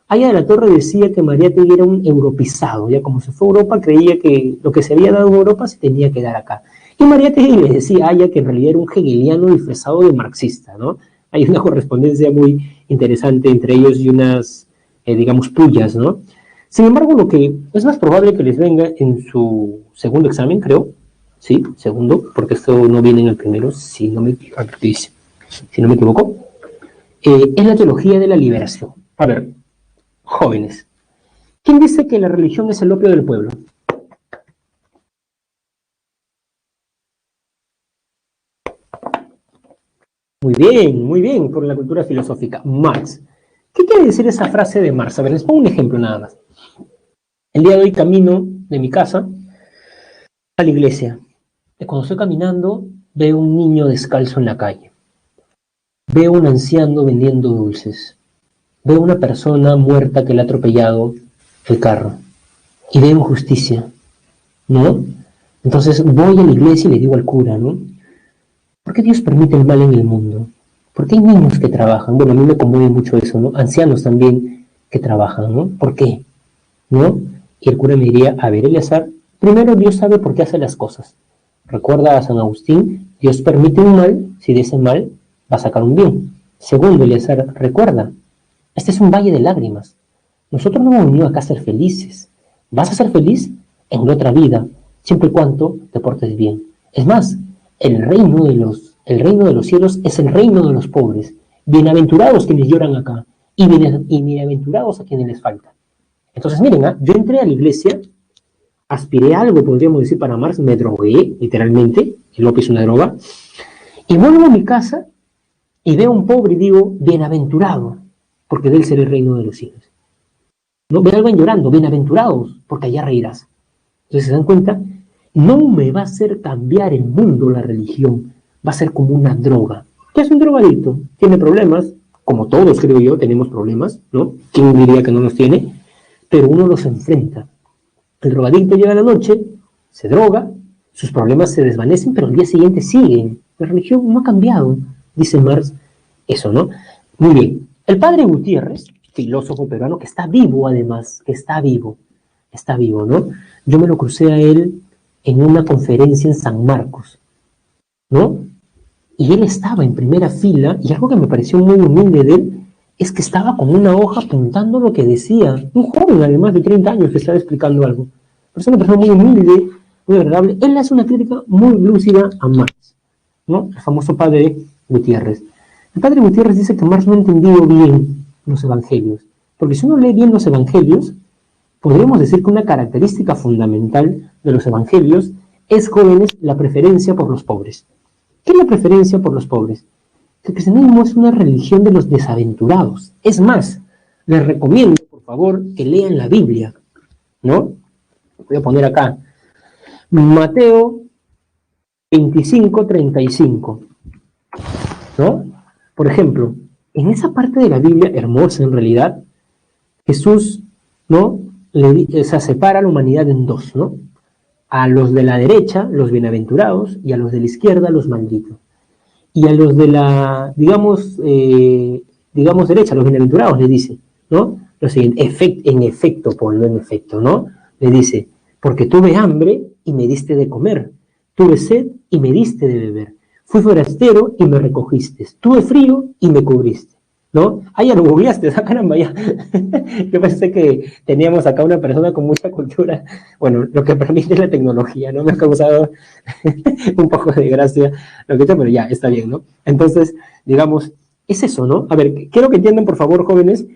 Aya de la Torre decía que Mariátegui era un europeizado, ya como se fue a Europa, creía que lo que se había dado en Europa se tenía que dar acá. Y Mariátegui le decía a Aya que en realidad era un hegeliano disfrazado de marxista, ¿no? Hay una correspondencia muy interesante entre ellos y unas, digamos, pullas, ¿no? Sin embargo, lo que es más probable que les venga en su segundo examen, creo, sí, segundo, porque esto no viene en el primero, si no me equivoco, es la teología de la liberación. A ver, jóvenes, ¿quién dice que la religión es el opio del pueblo? Muy bien, por la cultura filosófica. Marx. ¿Qué quiere decir esa frase de Marx? A ver, les pongo un ejemplo nada más. El día de hoy camino de mi casa a la iglesia. Y cuando estoy caminando, veo un niño descalzo en la calle. Veo un anciano vendiendo dulces. Veo una persona muerta que le ha atropellado el carro. Y veo injusticia, ¿no? Entonces voy a la iglesia y le digo al cura, ¿no? ¿Por qué Dios permite el mal en el mundo? ¿Por qué hay niños que trabajan? Bueno, a mí me conmueve mucho eso, ¿no? Ancianos también que trabajan, ¿no? ¿Por qué? ¿No? Y el cura me diría, a ver, Eleazar, primero Dios sabe por qué hace las cosas. Recuerda a San Agustín, Dios permite un mal, si de ese mal va a sacar un bien. Segundo, Eleazar, recuerda, este es un valle de lágrimas. Nosotros no hemos venido acá a ser felices. Vas a ser feliz en la otra vida, siempre y cuando te portes bien. Es más, el reino de los cielos es el reino de los pobres. Bienaventurados quienes lloran acá y bienaventurados a quienes les falta. Entonces, miren, yo entré a la iglesia, aspiré a algo, podríamos decir para Marx, me drogué, literalmente, el opio es una droga, y vuelvo a mi casa y veo a un pobre y digo, bienaventurado, porque de él será el reino de los cielos. No, ve a alguien llorando, bienaventurados, porque allá reirás. Entonces, ¿se dan cuenta? No me va a hacer cambiar el mundo la religión, va a ser como una droga. ¿Qué es un drogadicto? Tiene problemas, como todos creo yo, tenemos problemas, ¿no? ¿Quién diría que no los tiene? Pero uno los enfrenta. El drogadicto llega a la noche, se droga, sus problemas se desvanecen, pero al día siguiente siguen. La religión no ha cambiado, dice Marx, eso, ¿no? Muy bien. El padre Gutiérrez, filósofo peruano, que está vivo además, que está vivo, ¿no? Yo me lo crucé a él en una conferencia en San Marcos, ¿no? Y él estaba en primera fila, y algo que me pareció muy humilde de él, es que estaba con una hoja apuntando lo que decía. Un joven, además de 30 años, que estaba explicando algo. Pero es una persona muy humilde, muy agradable. Él hace una crítica muy lúcida a Marx, ¿no? El famoso padre Gutiérrez. El padre Gutiérrez dice que Marx no ha entendido bien los evangelios. Porque si uno lee bien los evangelios, podríamos decir que una característica fundamental de los evangelios es, jóvenes, la preferencia por los pobres. ¿Qué es la preferencia por los pobres? El cristianismo es una religión de los desaventurados. Es más, les recomiendo, por favor, que lean la Biblia, ¿no? Voy a poner acá, Mateo 25:35, ¿no? Por ejemplo, en esa parte de la Biblia, hermosa en realidad, Jesús, ¿no? Separa a la humanidad en dos, ¿no? A los de la derecha, los bienaventurados, y a los de la izquierda, los malditos. Y a los de la, digamos, derecha, los bienaventurados, le dice, ¿no? Lo siguiente, en efecto, ponlo en efecto, ¿no? Le dice, porque tuve hambre y me diste de comer, tuve sed y me diste de beber, fui forastero y me recogiste, tuve frío y me cubriste, ¿no? Ah, ya lo googleaste, ah, caramba, ya. Yo pensé que teníamos acá una persona con mucha cultura, bueno, lo que permite la tecnología, ¿no? Me ha causado un poco de gracia lo que he hecho, pero ya, está bien, ¿no? Entonces, digamos, es eso, ¿no? A ver, quiero que entiendan, por favor, jóvenes,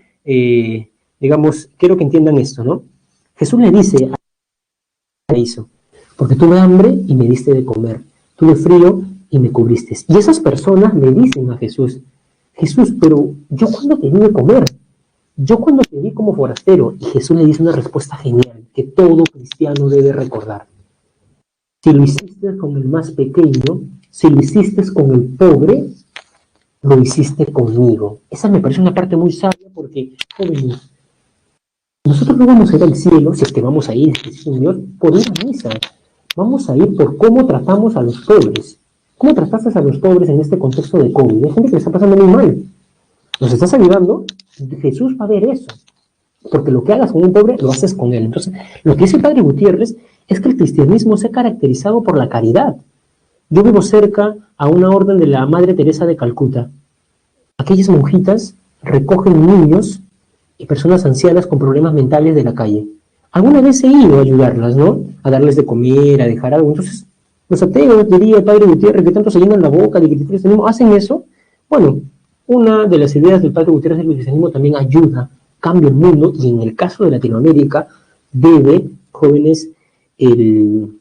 digamos, quiero que entiendan esto, ¿no? Jesús le dice a hizo, porque tuve hambre y me diste de comer, tuve frío y me cubriste. Y esas personas le dicen a Jesús, Jesús, pero yo cuando te di de comer, yo cuando te vi como forastero, y Jesús le dice una respuesta genial que todo cristiano debe recordar. Si lo hiciste con el más pequeño, si lo hiciste con el pobre, lo hiciste conmigo. Esa me parece una parte muy sabia porque, jóvenes, nosotros no vamos a ir al cielo, si es que vamos a ir, Dios, por una misa. Vamos a ir por cómo tratamos a los pobres. ¿Cómo trataste a los pobres en este contexto de COVID? Hay gente que le está pasando muy mal. ¿Nos estás ayudando? Jesús va a ver eso. Porque lo que hagas con un pobre, lo haces con él. Entonces, lo que dice el padre Gutiérrez es que el cristianismo se ha caracterizado por la caridad. Yo vivo cerca a una orden de la Madre Teresa de Calcuta. Aquellas monjitas recogen niños y personas ancianas con problemas mentales de la calle. Alguna vez he ido a ayudarlas, ¿no? A darles de comer, a dejar algo. Entonces, los ateos, diría el padre Gutiérrez, que tanto se llenan la boca de que el cristianismo, ¿hacen eso? Bueno, una de las ideas del padre Gutiérrez es que el cristianismo también ayuda, cambia el mundo, y en el caso de Latinoamérica, debe, jóvenes, el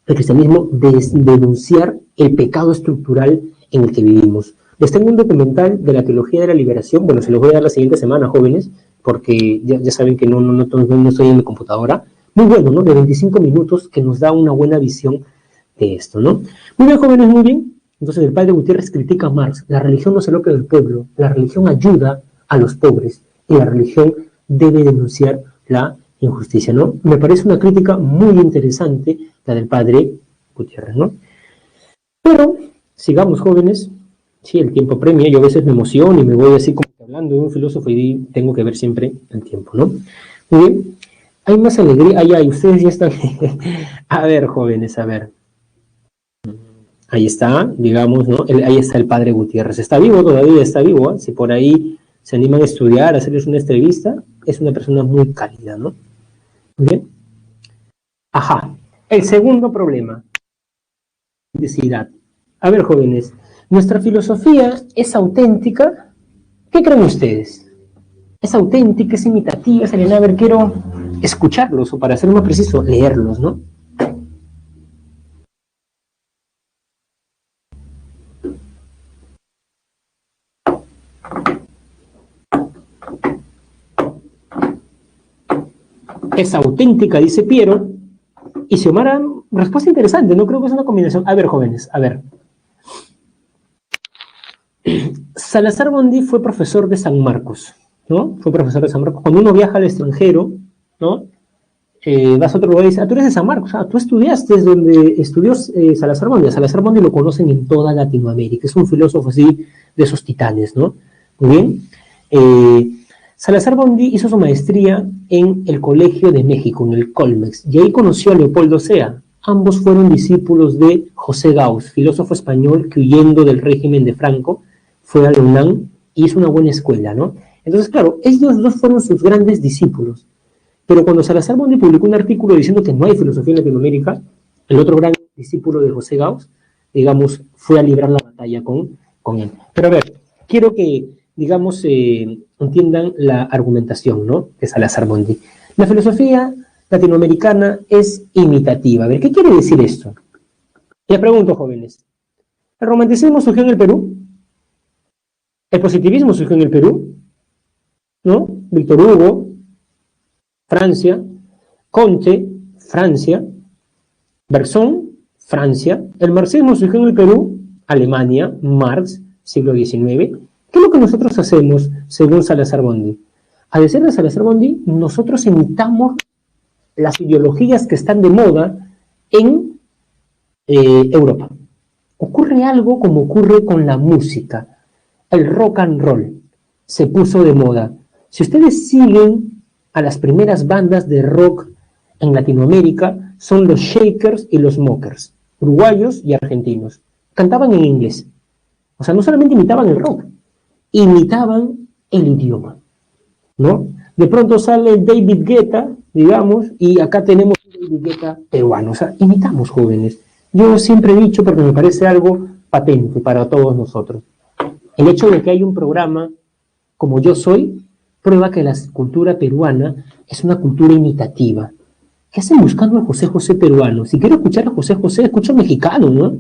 cristianismo denunciar el pecado estructural en el que vivimos. Les tengo un documental de la Teología de la Liberación, bueno, se los voy a dar la siguiente semana, jóvenes, porque ya saben que no estoy en mi computadora. Muy bueno, ¿no? De 25 minutos que nos da una buena visión de esto, ¿no? Muy bien, jóvenes, muy bien. Entonces el padre Gutiérrez critica a Marx. La religión no es el opio del pueblo. La religión ayuda a los pobres y la religión debe denunciar la injusticia, ¿no? Me parece una crítica muy interesante la del padre Gutiérrez, ¿no? Pero, sigamos, jóvenes. Sí, el tiempo premia. Yo a veces me emociono y me voy así como hablando de un filósofo y tengo que ver siempre el tiempo, ¿no? Muy bien. Hay más alegría. Ay, ustedes ya están. A ver, jóvenes, a ver. Ahí está, digamos, ¿no? Ahí está el padre Gutiérrez. Está vivo todavía, está vivo, ¿eh? Si por ahí se animan a estudiar, a hacerles una entrevista, es una persona muy cálida, ¿no? Bien. Ajá. El segundo problema. Necesidad. A ver, jóvenes, ¿nuestra filosofía es auténtica? ¿Qué creen ustedes? ¿Es auténtica, es imitativa, es alienada? A ver, quiero escucharlos, o para ser más preciso, leerlos, ¿no? Es auténtica, dice Piero, y Xiomara, respuesta interesante, no creo que es una combinación. A ver, jóvenes, a ver. Salazar Bondy fue profesor de San Marcos, ¿no? Fue profesor de San Marcos. Cuando uno viaja al extranjero, ¿no? Vas a otro lugar y dices, tú eres de San Marcos, tú estudiaste donde estudió Salazar Bondy. A Salazar Bondy lo conocen en toda Latinoamérica, es un filósofo así de esos titanes, ¿no? Muy bien. Salazar Bondy hizo su maestría en el Colegio de México, en el Colmex, y ahí conoció a Leopoldo Sea. Ambos fueron discípulos de José Gauss, filósofo español que, huyendo del régimen de Franco, fue a la UNAM y hizo una buena escuela, ¿no? Entonces, claro, ellos dos fueron sus grandes discípulos. Pero cuando Salazar Bondy publicó un artículo diciendo que no hay filosofía en Latinoamérica, el otro gran discípulo de José Gauss, digamos, fue a librar la batalla con él. Pero a ver, quiero que, digamos, entiendan la argumentación, ¿no?, de Salazar Bondy. La filosofía latinoamericana es imitativa. A ver, ¿qué quiere decir esto? Les pregunto, jóvenes, ¿el romanticismo surgió en el Perú? ¿El positivismo surgió en el Perú? ¿No? Víctor Hugo, Francia, Comte, Francia, Bersón, Francia. El marxismo surgió en el Perú, Alemania, Marx, siglo XIX. ¿Qué es lo que nosotros hacemos según Salazar Bondy? A decir de Salazar Bondy, nosotros imitamos las ideologías que están de moda en Europa. Ocurre algo como ocurre con la música. El rock and roll se puso de moda. Si ustedes siguen a las primeras bandas de rock en Latinoamérica, son los Shakers y los Mockers, uruguayos y argentinos. Cantaban en inglés. O sea, no solamente imitaban el rock, imitaban el idioma, ¿no? De pronto sale David Guetta, digamos, y acá tenemos un David Guetta peruano. O sea, imitamos, jóvenes. Yo siempre he dicho, porque me parece algo patente para todos nosotros, el hecho de que hay un programa como Yo Soy, prueba que la cultura peruana es una cultura imitativa. ¿Qué hacen buscando a José José peruano? Si quiero escuchar a José José, escucho mexicano, ¿no?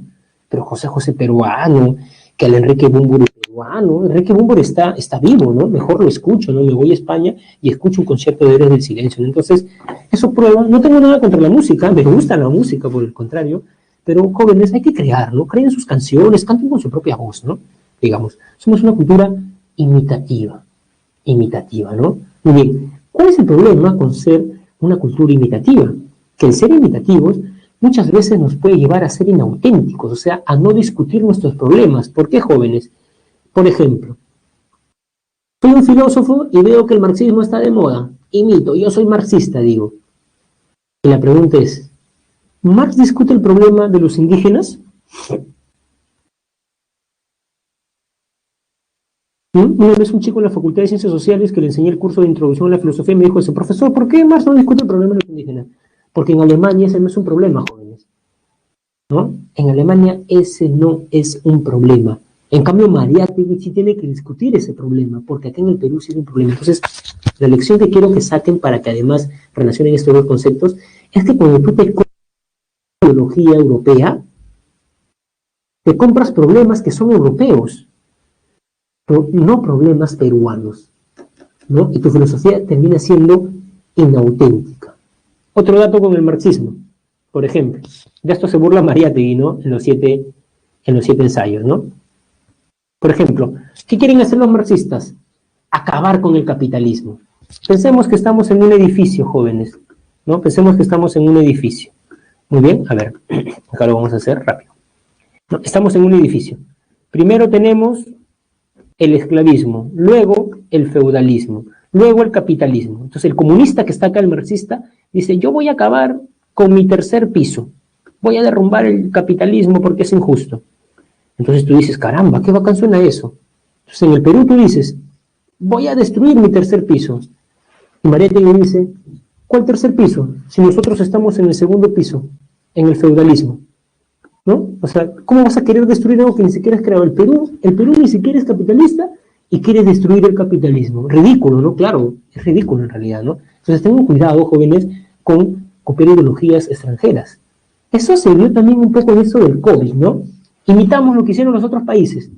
Pero José José peruano, que el Enrique Bunbury peruano, Enrique Bunbury está vivo, ¿no? Mejor lo escucho, ¿no? Me voy a España y escucho un concierto de Héroes del Silencio, ¿no? Entonces, eso prueba, no tengo nada contra la música, me gusta la música, por el contrario, pero jóvenes, hay que crear, ¿no? Creen sus canciones, canten con su propia voz, ¿no? digamos. Somos una cultura imitativa, ¿no? Muy bien, ¿cuál es el problema con ser una cultura imitativa? Que el ser imitativos muchas veces nos puede llevar a ser inauténticos, o sea, a no discutir nuestros problemas. ¿Por qué, jóvenes? Por ejemplo, soy un filósofo y veo que el marxismo está de moda. Imito, yo soy marxista, digo. Y la pregunta es, ¿Marx discute el problema de los indígenas? Una vez un chico en la Facultad de Ciencias Sociales que le enseñé el curso de Introducción a la Filosofía me dijo eso, profesor, ¿por qué Marx no discute el problema de los indígenas? Porque en Alemania ese no es un problema, jóvenes, ¿no? En Alemania ese no es un problema. En cambio, Mariátegui sí tiene que discutir ese problema, porque acá en el Perú sí es un problema. Entonces, la lección que quiero que saquen para que además relacionen estos dos conceptos es que cuando tú te compras ideología europea, te compras problemas que son europeos, no problemas peruanos, ¿no? Y tu filosofía termina siendo inauténtica. Otro dato con el marxismo, por ejemplo, de esto se burla Mariátegui, ¿no? En los siete ensayos, ¿no? Por ejemplo, ¿qué quieren hacer los marxistas? Acabar con el capitalismo. Pensemos que estamos en un edificio, jóvenes, ¿no? Pensemos que estamos en un edificio. Muy bien, a ver, acá lo vamos a hacer rápido. ¿No? Estamos en un edificio. Primero tenemos el esclavismo, luego el feudalismo, luego el capitalismo. Entonces el comunista que está acá, el marxista, dice, yo voy a acabar con mi tercer piso, voy a derrumbar el capitalismo porque es injusto. Entonces tú dices, caramba, qué bacán suena eso. Entonces en el Perú tú dices, voy a destruir mi tercer piso. Y Mariátegui dice, ¿cuál tercer piso? Si nosotros estamos en el segundo piso, en el feudalismo. ¿No? O sea, ¿cómo vas a querer destruir algo que ni siquiera has creado? El Perú ni siquiera es capitalista y quiere destruir el capitalismo. Ridículo, ¿no? Claro, es ridículo en realidad, ¿no? Entonces tengan cuidado, jóvenes, con copiar ideologías extranjeras. Eso se vio también un poco en eso del COVID, ¿no? Imitamos lo que hicieron los otros países.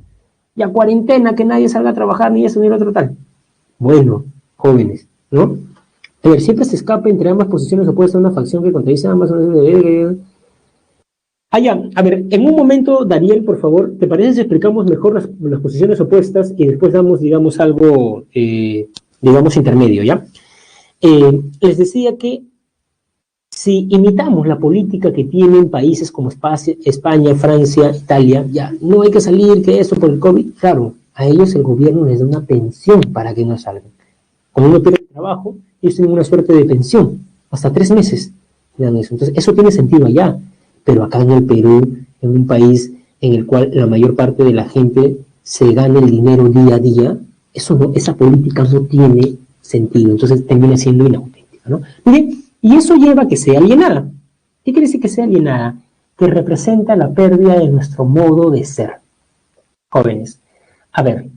Ya cuarentena, que nadie salga a trabajar, ni eso ni lo otro tal. Bueno, jóvenes, ¿no? A ver, siempre se escapa entre ambas posiciones opuestas una facción que contradice ambas. Ya, a ver, en un momento, Dariel, por favor, ¿te parece si explicamos mejor las posiciones opuestas y después damos, digamos, algo, digamos, intermedio, ¿ya? Les decía que si imitamos la política que tienen países como España, Francia, Italia, ya, no hay que salir, que eso por el COVID, claro, a ellos el gobierno les da una pensión para que no salgan. Como uno pierde el trabajo, ellos tienen una suerte de pensión, hasta 3 meses dan eso. Entonces, eso tiene sentido allá. Pero acá en el Perú, en un país en el cual la mayor parte de la gente se gana el dinero día a día, esa política no tiene sentido, entonces termina siendo inauténtica, ¿no? Miren, y eso lleva a que sea alienada. ¿Qué quiere decir que sea alienada? Que representa la pérdida de nuestro modo de ser. Jóvenes, a ver,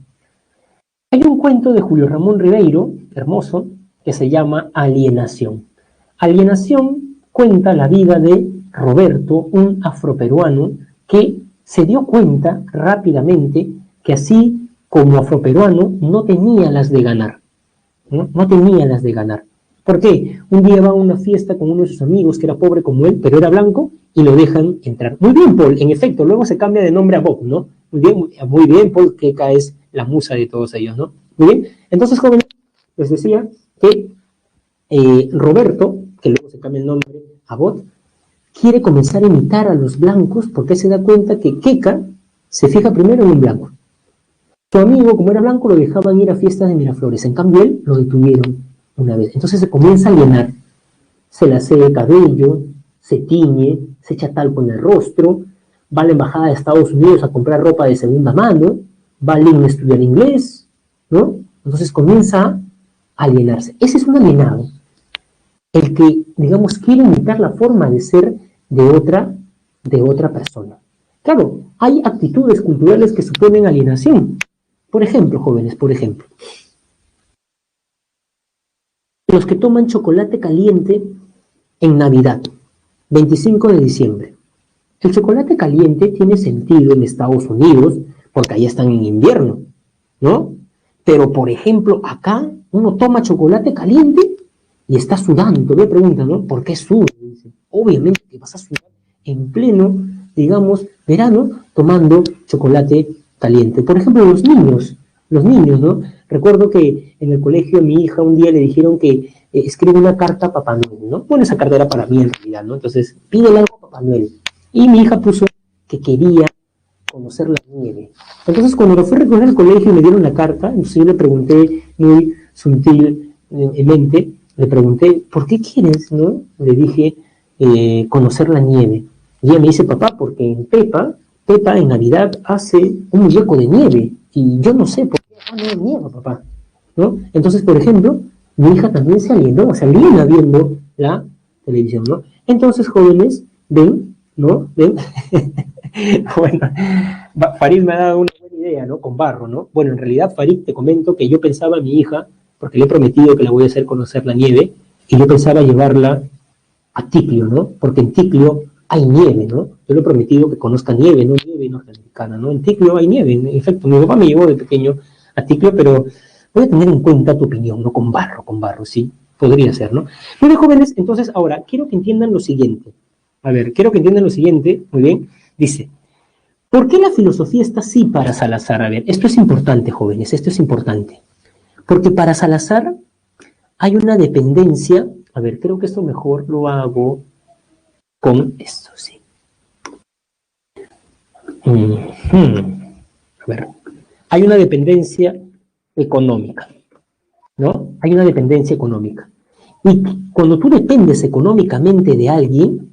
hay un cuento de Julio Ramón Ribeiro, hermoso, que se llama Alienación. Alienación cuenta la vida de Roberto, un afroperuano que se dio cuenta rápidamente que así como afroperuano no tenía las de ganar, ¿no? No tenía las de ganar. ¿Por qué? Un día va a una fiesta con uno de sus amigos que era pobre como él, pero era blanco, y lo dejan entrar. Muy bien, Paul, en efecto, luego se cambia de nombre a Bob, ¿no? Muy bien, Paul, que acá es la musa de todos ellos, ¿no? Muy bien, entonces, jóvenes, les decía que Roberto, que luego se cambia el nombre a Bob, quiere comenzar a imitar a los blancos porque se da cuenta que Keka se fija primero en un blanco. Su amigo, como era blanco, lo dejaban ir a fiestas de Miraflores. En cambio, él lo detuvieron una vez. Entonces se comienza a alienar. Se le hace el cabello, se tiñe, se echa talco en el rostro, va a la embajada de Estados Unidos a comprar ropa de segunda mano, va a Lima a estudiar inglés, ¿no? Entonces comienza a alienarse. Ese es un alienado. El que, digamos, quiere imitar la forma de ser de otra persona. Claro, hay actitudes culturales que suponen alienación. Por ejemplo, jóvenes, los que toman chocolate caliente en Navidad, 25 de diciembre. El chocolate caliente tiene sentido en Estados Unidos porque allá están en invierno, ¿no? Pero, por ejemplo, acá uno toma chocolate caliente y está sudando. Todavía preguntan, ¿no? ¿Por qué sudas? Obviamente que vas a sudar en pleno, digamos, verano, tomando chocolate caliente. Por ejemplo, los niños, ¿no? Recuerdo que en el colegio a mi hija un día le dijeron que escribe una carta a Papá Noel, ¿no? Bueno, esa carta era para mí en realidad, ¿no? Entonces, pídele algo a Papá Noel. Y mi hija puso que quería conocer la nieve. Entonces, cuando lo fui a recoger al colegio y me dieron la carta, entonces yo le pregunté muy sutilmente, le pregunté, ¿por qué quieres, no? Le dije, conocer la nieve. Y ella me dice, papá, porque en Pepa en Navidad hace un muñeco de nieve y yo no sé por qué no nieva, papá, ¿no? Entonces, por ejemplo, mi hija también se aliena viendo la televisión, ¿no? Entonces, jóvenes, ven, ¿no? Ven. Bueno, Farid me ha dado una buena idea, ¿no? Con barro, ¿no? Bueno, en realidad, Farid, te comento que yo pensaba a mi hija, porque le he prometido que la voy a hacer conocer la nieve, y yo pensaba llevarla a Ticlio, ¿no? Porque en Ticlio hay nieve, ¿no? Yo le he prometido que conozca nieve, no nieve norteamericana, ¿no? En Ticlio hay nieve, en efecto, mi papá me llevó de pequeño a Ticlio, pero voy a tener en cuenta tu opinión, ¿no? Con barro, sí, podría ser, ¿no? Muy bien, jóvenes, entonces ahora, quiero que entiendan lo siguiente. A ver, quiero que entiendan lo siguiente, muy bien, dice, ¿por qué la filosofía está así para Salazar? A ver, esto es importante, jóvenes, esto es importante. Porque para Salazar hay una dependencia, a ver, creo que esto mejor lo hago con esto, sí. A ver, hay una dependencia económica, ¿no? Hay una dependencia económica. Y cuando tú dependes económicamente de alguien,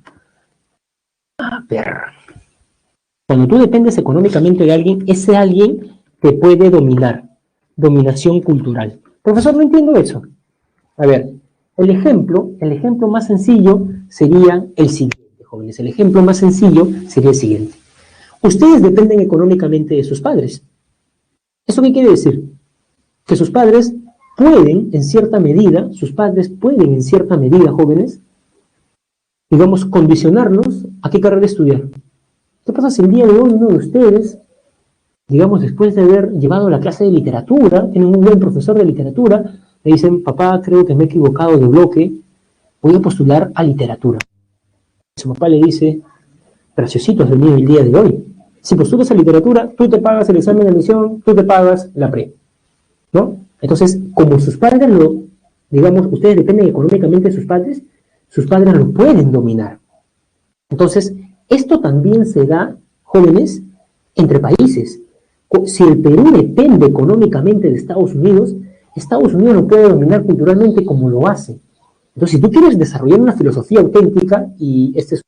a ver, cuando tú dependes económicamente de alguien, ese alguien te puede dominar, dominación cultural. Profesor, no entiendo eso. A ver, el ejemplo más sencillo sería el siguiente, jóvenes. El ejemplo más sencillo sería el siguiente. Ustedes dependen económicamente de sus padres. ¿Eso qué quiere decir? Que sus padres pueden, en cierta medida, jóvenes, digamos, condicionarlos a qué carrera estudiar. ¿Qué pasa si el día de hoy uno de ustedes, digamos, después de haber llevado la clase de literatura, tienen un buen profesor de literatura, le dicen, papá, creo que me he equivocado de bloque, voy a postular a literatura? Su papá le dice, graciosito has venido el día de hoy. Si postulas a literatura, tú te pagas el examen de admisión, tú te pagas la pre, ¿no? Entonces, como sus padres digamos, ustedes dependen económicamente de sus padres lo pueden dominar. Entonces, esto también se da, jóvenes, entre países. Si el Perú depende económicamente de Estados Unidos lo puede dominar culturalmente como lo hace. Entonces, si tú quieres desarrollar una filosofía auténtica, y este es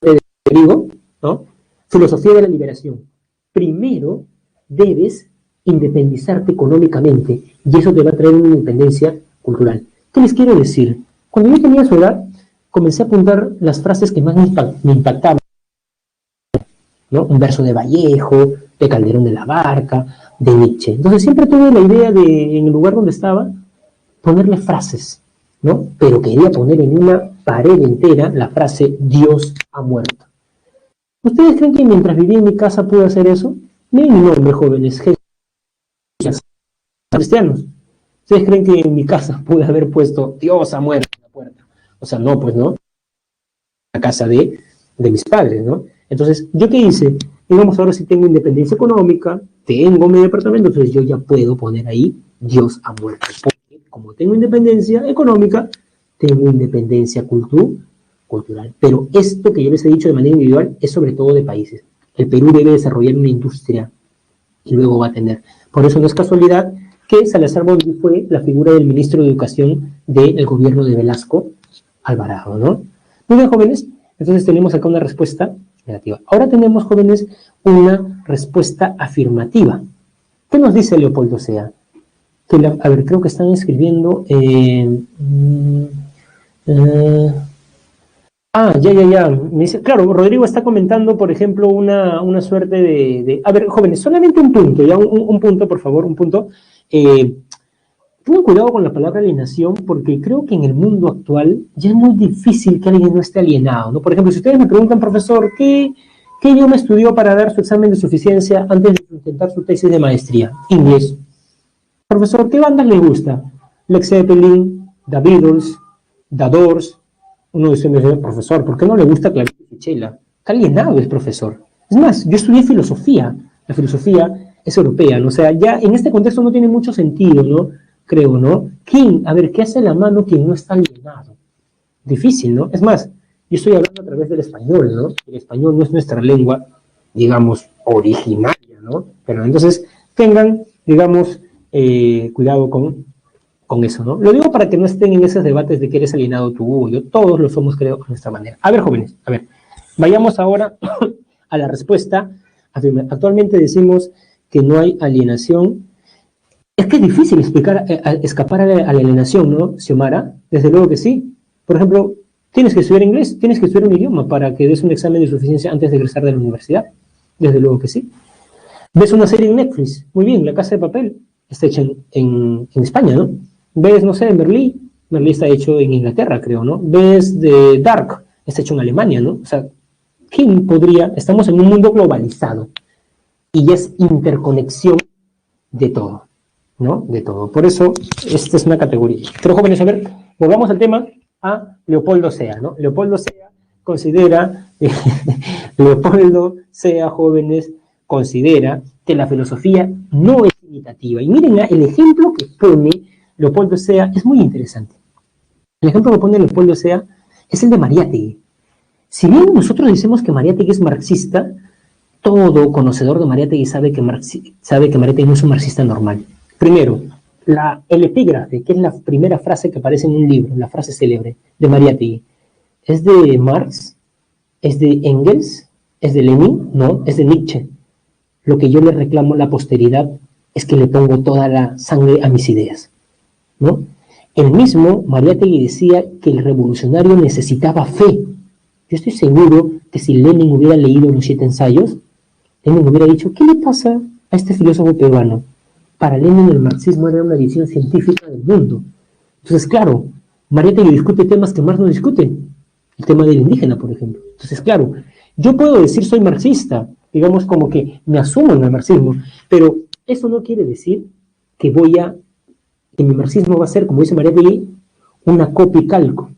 un digo, ¿no? Filosofía de la liberación. Primero debes independizarte económicamente y eso te va a traer una independencia cultural. ¿Qué les quiero decir? Cuando yo tenía su edad, comencé a apuntar las frases que más me impactaban, ¿no? Un verso de Vallejo, de Calderón de la Barca, de Nietzsche. Entonces siempre tuve la idea de, en el lugar donde estaba, ponerle frases, ¿no? Pero quería poner en una pared entera la frase Dios ha muerto. ¿Ustedes creen que mientras vivía en mi casa pude hacer eso? Miren mi nombre, jóvenes, cristianos. ¿Ustedes creen que en mi casa pude haber puesto Dios ha muerto en la puerta? O sea, no, pues no. La casa de mis padres, ¿no? Entonces, ¿yo qué hice? Digamos, ahora sí tengo independencia económica, tengo mi departamento, entonces yo ya puedo poner ahí Dios ha muerto. Porque como tengo independencia económica, tengo independencia cultural. Pero esto que yo les he dicho de manera individual es sobre todo de países. El Perú debe desarrollar una industria y luego va a tener. Por eso no es casualidad que Salazar Bondi fue la figura del ministro de Educación del gobierno de Velasco Alvarado, ¿no? Muy bien, jóvenes, entonces tenemos acá una respuesta negativa. Ahora tenemos, jóvenes, una respuesta afirmativa. ¿Qué nos dice Leopoldo Sea? A ver, creo que están escribiendo... ya. Me dice, claro, Rodrigo está comentando, por ejemplo, una suerte de... A ver, jóvenes, solamente un punto, ya un punto, por favor, un punto. Tengan cuidado con la palabra alienación, porque creo que en el mundo actual ya es muy difícil que alguien no esté alienado, ¿no? Por ejemplo, si ustedes me preguntan, profesor, ¿qué idioma estudió para dar su examen de suficiencia antes de intentar su tesis de maestría? Inglés. Profesor, ¿qué bandas le gusta? Led Zeppelin, The Beatles, The Doors. Uno dice, profesor, ¿por qué no le gusta Clavijo y Chela? Está alienado el profesor. Es más, yo estudié filosofía. La filosofía es europea, ¿no? O sea, ya en este contexto no tiene mucho sentido, ¿no? Creo, ¿no? ¿Quién? A ver, ¿qué hace la mano quien no está alienado? Difícil, ¿no? Es más, yo estoy hablando a través del español, ¿no? El español no es nuestra lengua, digamos, originaria, ¿no? Pero entonces tengan, digamos, cuidado con eso, ¿no? Lo digo para que no estén en esos debates de que eres alienado tú o yo, todos lo somos, creo, a nuestra manera. A ver, jóvenes, a ver, vayamos ahora a la respuesta. Actualmente decimos que no hay alienación. Es que es difícil escapar a la alienación, ¿no, Xiomara? Desde luego que sí. Por ejemplo, tienes que estudiar inglés, tienes que estudiar un idioma para que des un examen de suficiencia antes de egresar de la universidad. Desde luego que sí. Ves una serie en Netflix, muy bien, La Casa de Papel, está hecha en España, ¿no? Ves, no sé, Merlí está hecho en Inglaterra, creo, ¿no? Ves de Dark, está hecho en Alemania, ¿no? O sea, ¿quién podría? Estamos en un mundo globalizado y es interconexión de todo, ¿no? De todo. Por eso, esta es una categoría. Pero jóvenes, a ver, volvamos al tema a Leopoldo Sea, ¿no? Leopoldo Sea considera, Leopoldo Sea, jóvenes, considera que la filosofía no es imitativa. Y miren, el ejemplo que pone Leopoldo Sea es muy interesante. El ejemplo que pone Leopoldo Sea es el de Mariátegui. Si bien nosotros decimos que Mariátegui es marxista, todo conocedor de Mariátegui sabe que Mariátegui no es un marxista normal. Primero, el epígrafe, que es la primera frase que aparece en un libro, la frase célebre de Mariátegui, ¿es de Marx? ¿Es de Engels? ¿Es de Lenin? No, es de Nietzsche. Lo que yo le reclamo a la posteridad es que le pongo toda la sangre a mis ideas, ¿no? El mismo Mariátegui decía que el revolucionario necesitaba fe. Yo estoy seguro que si Lenin hubiera leído los 7 ensayos, Lenin hubiera dicho, ¿qué le pasa a este filósofo peruano? Para Lenin el marxismo era una visión científica del mundo. Entonces, claro, Mariátegui discute temas que Marx no discute. El tema del indígena, por ejemplo. Entonces, claro, yo puedo decir soy marxista, digamos como que me asumo en el marxismo, pero eso no quiere decir que mi marxismo va a ser, como dice Mariátegui, una copia y calco,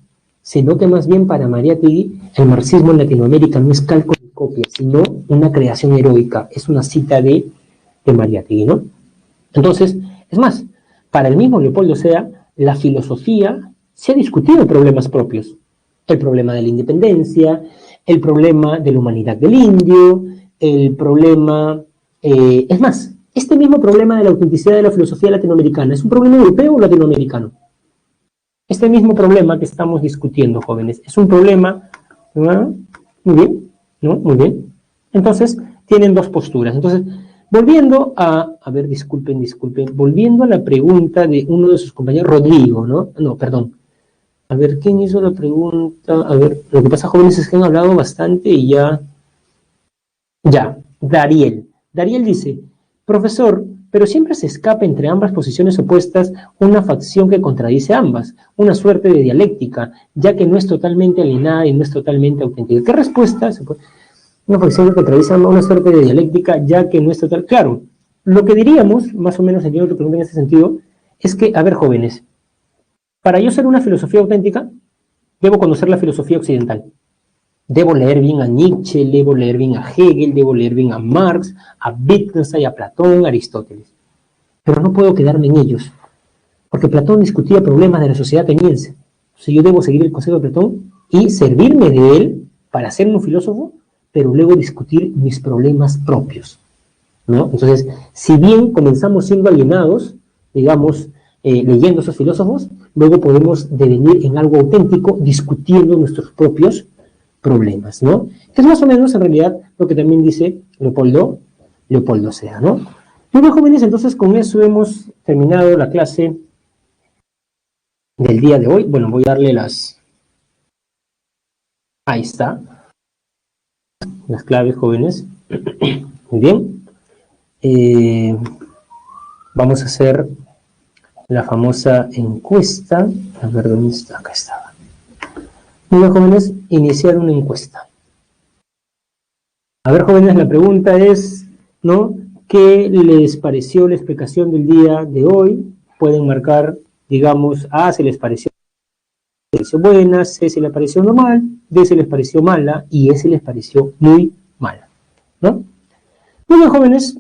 sino que más bien para Mariátegui el marxismo en Latinoamérica no es calco ni copia, sino una creación heroica. Es una cita de Mariátegui, ¿no? Entonces, es más, para el mismo Leopoldo Sea, la filosofía se ha discutido problemas propios. El problema de la independencia, el problema de la humanidad del indio, el problema... es más, este mismo problema de la autenticidad de la filosofía latinoamericana, ¿es un problema europeo o latinoamericano? Este mismo problema que estamos discutiendo, jóvenes, es un problema... ¿no? Muy bien, ¿no? Muy bien. Entonces, tienen dos posturas. Entonces, volviendo a ver, disculpen, volviendo a la pregunta de uno de sus compañeros, Rodrigo, ¿no? No, perdón. A ver, ¿quién hizo la pregunta? A ver, lo que pasa, jóvenes, es que han hablado bastante y ya... Ya, Dariel. Dariel dice, profesor, pero siempre se escapa entre ambas posiciones opuestas una facción que contradice ambas, una suerte de dialéctica, ya que no es totalmente alienada y no es totalmente auténtica. ¿Qué respuesta? Una facción que contradice ambas, una suerte de dialéctica, ya que no es total... Claro, lo que diríamos, más o menos entiendo tu pregunta en ese sentido, es que, a ver, jóvenes, para yo ser una filosofía auténtica, debo conocer la filosofía occidental. Debo leer bien a Nietzsche, debo leer bien a Hegel, debo leer bien a Marx, a Wittgenstein, a Platón, a Aristóteles. Pero no puedo quedarme en ellos, porque Platón discutía problemas de la sociedad ateniense. Entonces yo debo seguir el consejo de Platón y servirme de él para ser un filósofo, pero luego discutir mis problemas propios, ¿no? Entonces, si bien comenzamos siendo alienados, digamos, leyendo a esos filósofos, luego podemos devenir en algo auténtico discutiendo nuestros propios problemas, ¿no? Que es más o menos en realidad lo que también dice Leopoldo Sea, ¿no? Muy bien, jóvenes, entonces con eso hemos terminado la clase del día de hoy. Bueno, voy a darle ahí está, las claves, jóvenes. Muy bien. Vamos a hacer la famosa encuesta. A ver, ¿dónde está? Acá estaba. Muy bien, jóvenes, iniciar una encuesta. A ver, jóvenes, la pregunta es, ¿no? ¿Qué les pareció la explicación del día de hoy? Pueden marcar, digamos, A, si les pareció buena, C, si les pareció normal, D, si les pareció mala, y E, si les pareció muy mala, ¿no? Muy bien, jóvenes,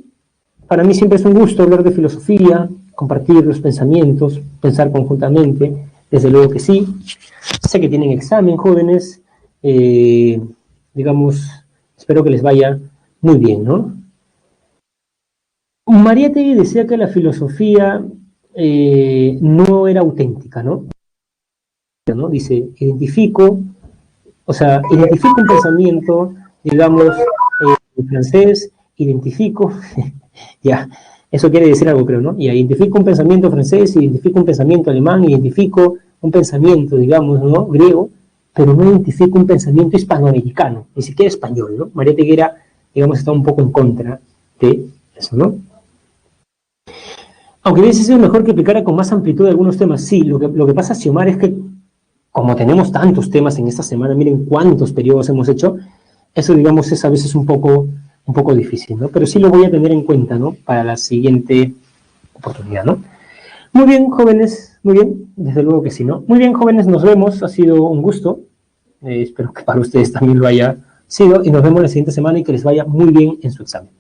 para mí siempre es un gusto hablar de filosofía, compartir los pensamientos, pensar conjuntamente, desde luego que sí. Sé que tienen examen, jóvenes, digamos, espero que les vaya muy bien, ¿no? Mariátegui decía que la filosofía no era auténtica, ¿no? Dice, identifico un pensamiento, digamos, en francés, identifico, ya, eso quiere decir algo, creo, ¿no? Ya, identifico un pensamiento francés, identifico un pensamiento alemán, identifico un pensamiento, digamos, ¿no? Griego, pero no identifico un pensamiento hispanoamericano, ni siquiera español, ¿no? Mariátegui era, digamos, está un poco en contra de eso, ¿no? Aunque hubiese sido mejor que aplicara con más amplitud algunos temas, sí, lo que pasa, Xiomar, es que como tenemos tantos temas en esta semana, miren cuántos periodos hemos hecho, eso, digamos, es a veces un poco difícil, ¿no? Pero sí lo voy a tener en cuenta, ¿no? Para la siguiente oportunidad, ¿no? Muy bien, jóvenes, muy bien, desde luego que sí, ¿no? Muy bien, jóvenes, nos vemos, ha sido un gusto, espero que para ustedes también lo haya sido, y nos vemos la siguiente semana y que les vaya muy bien en su examen.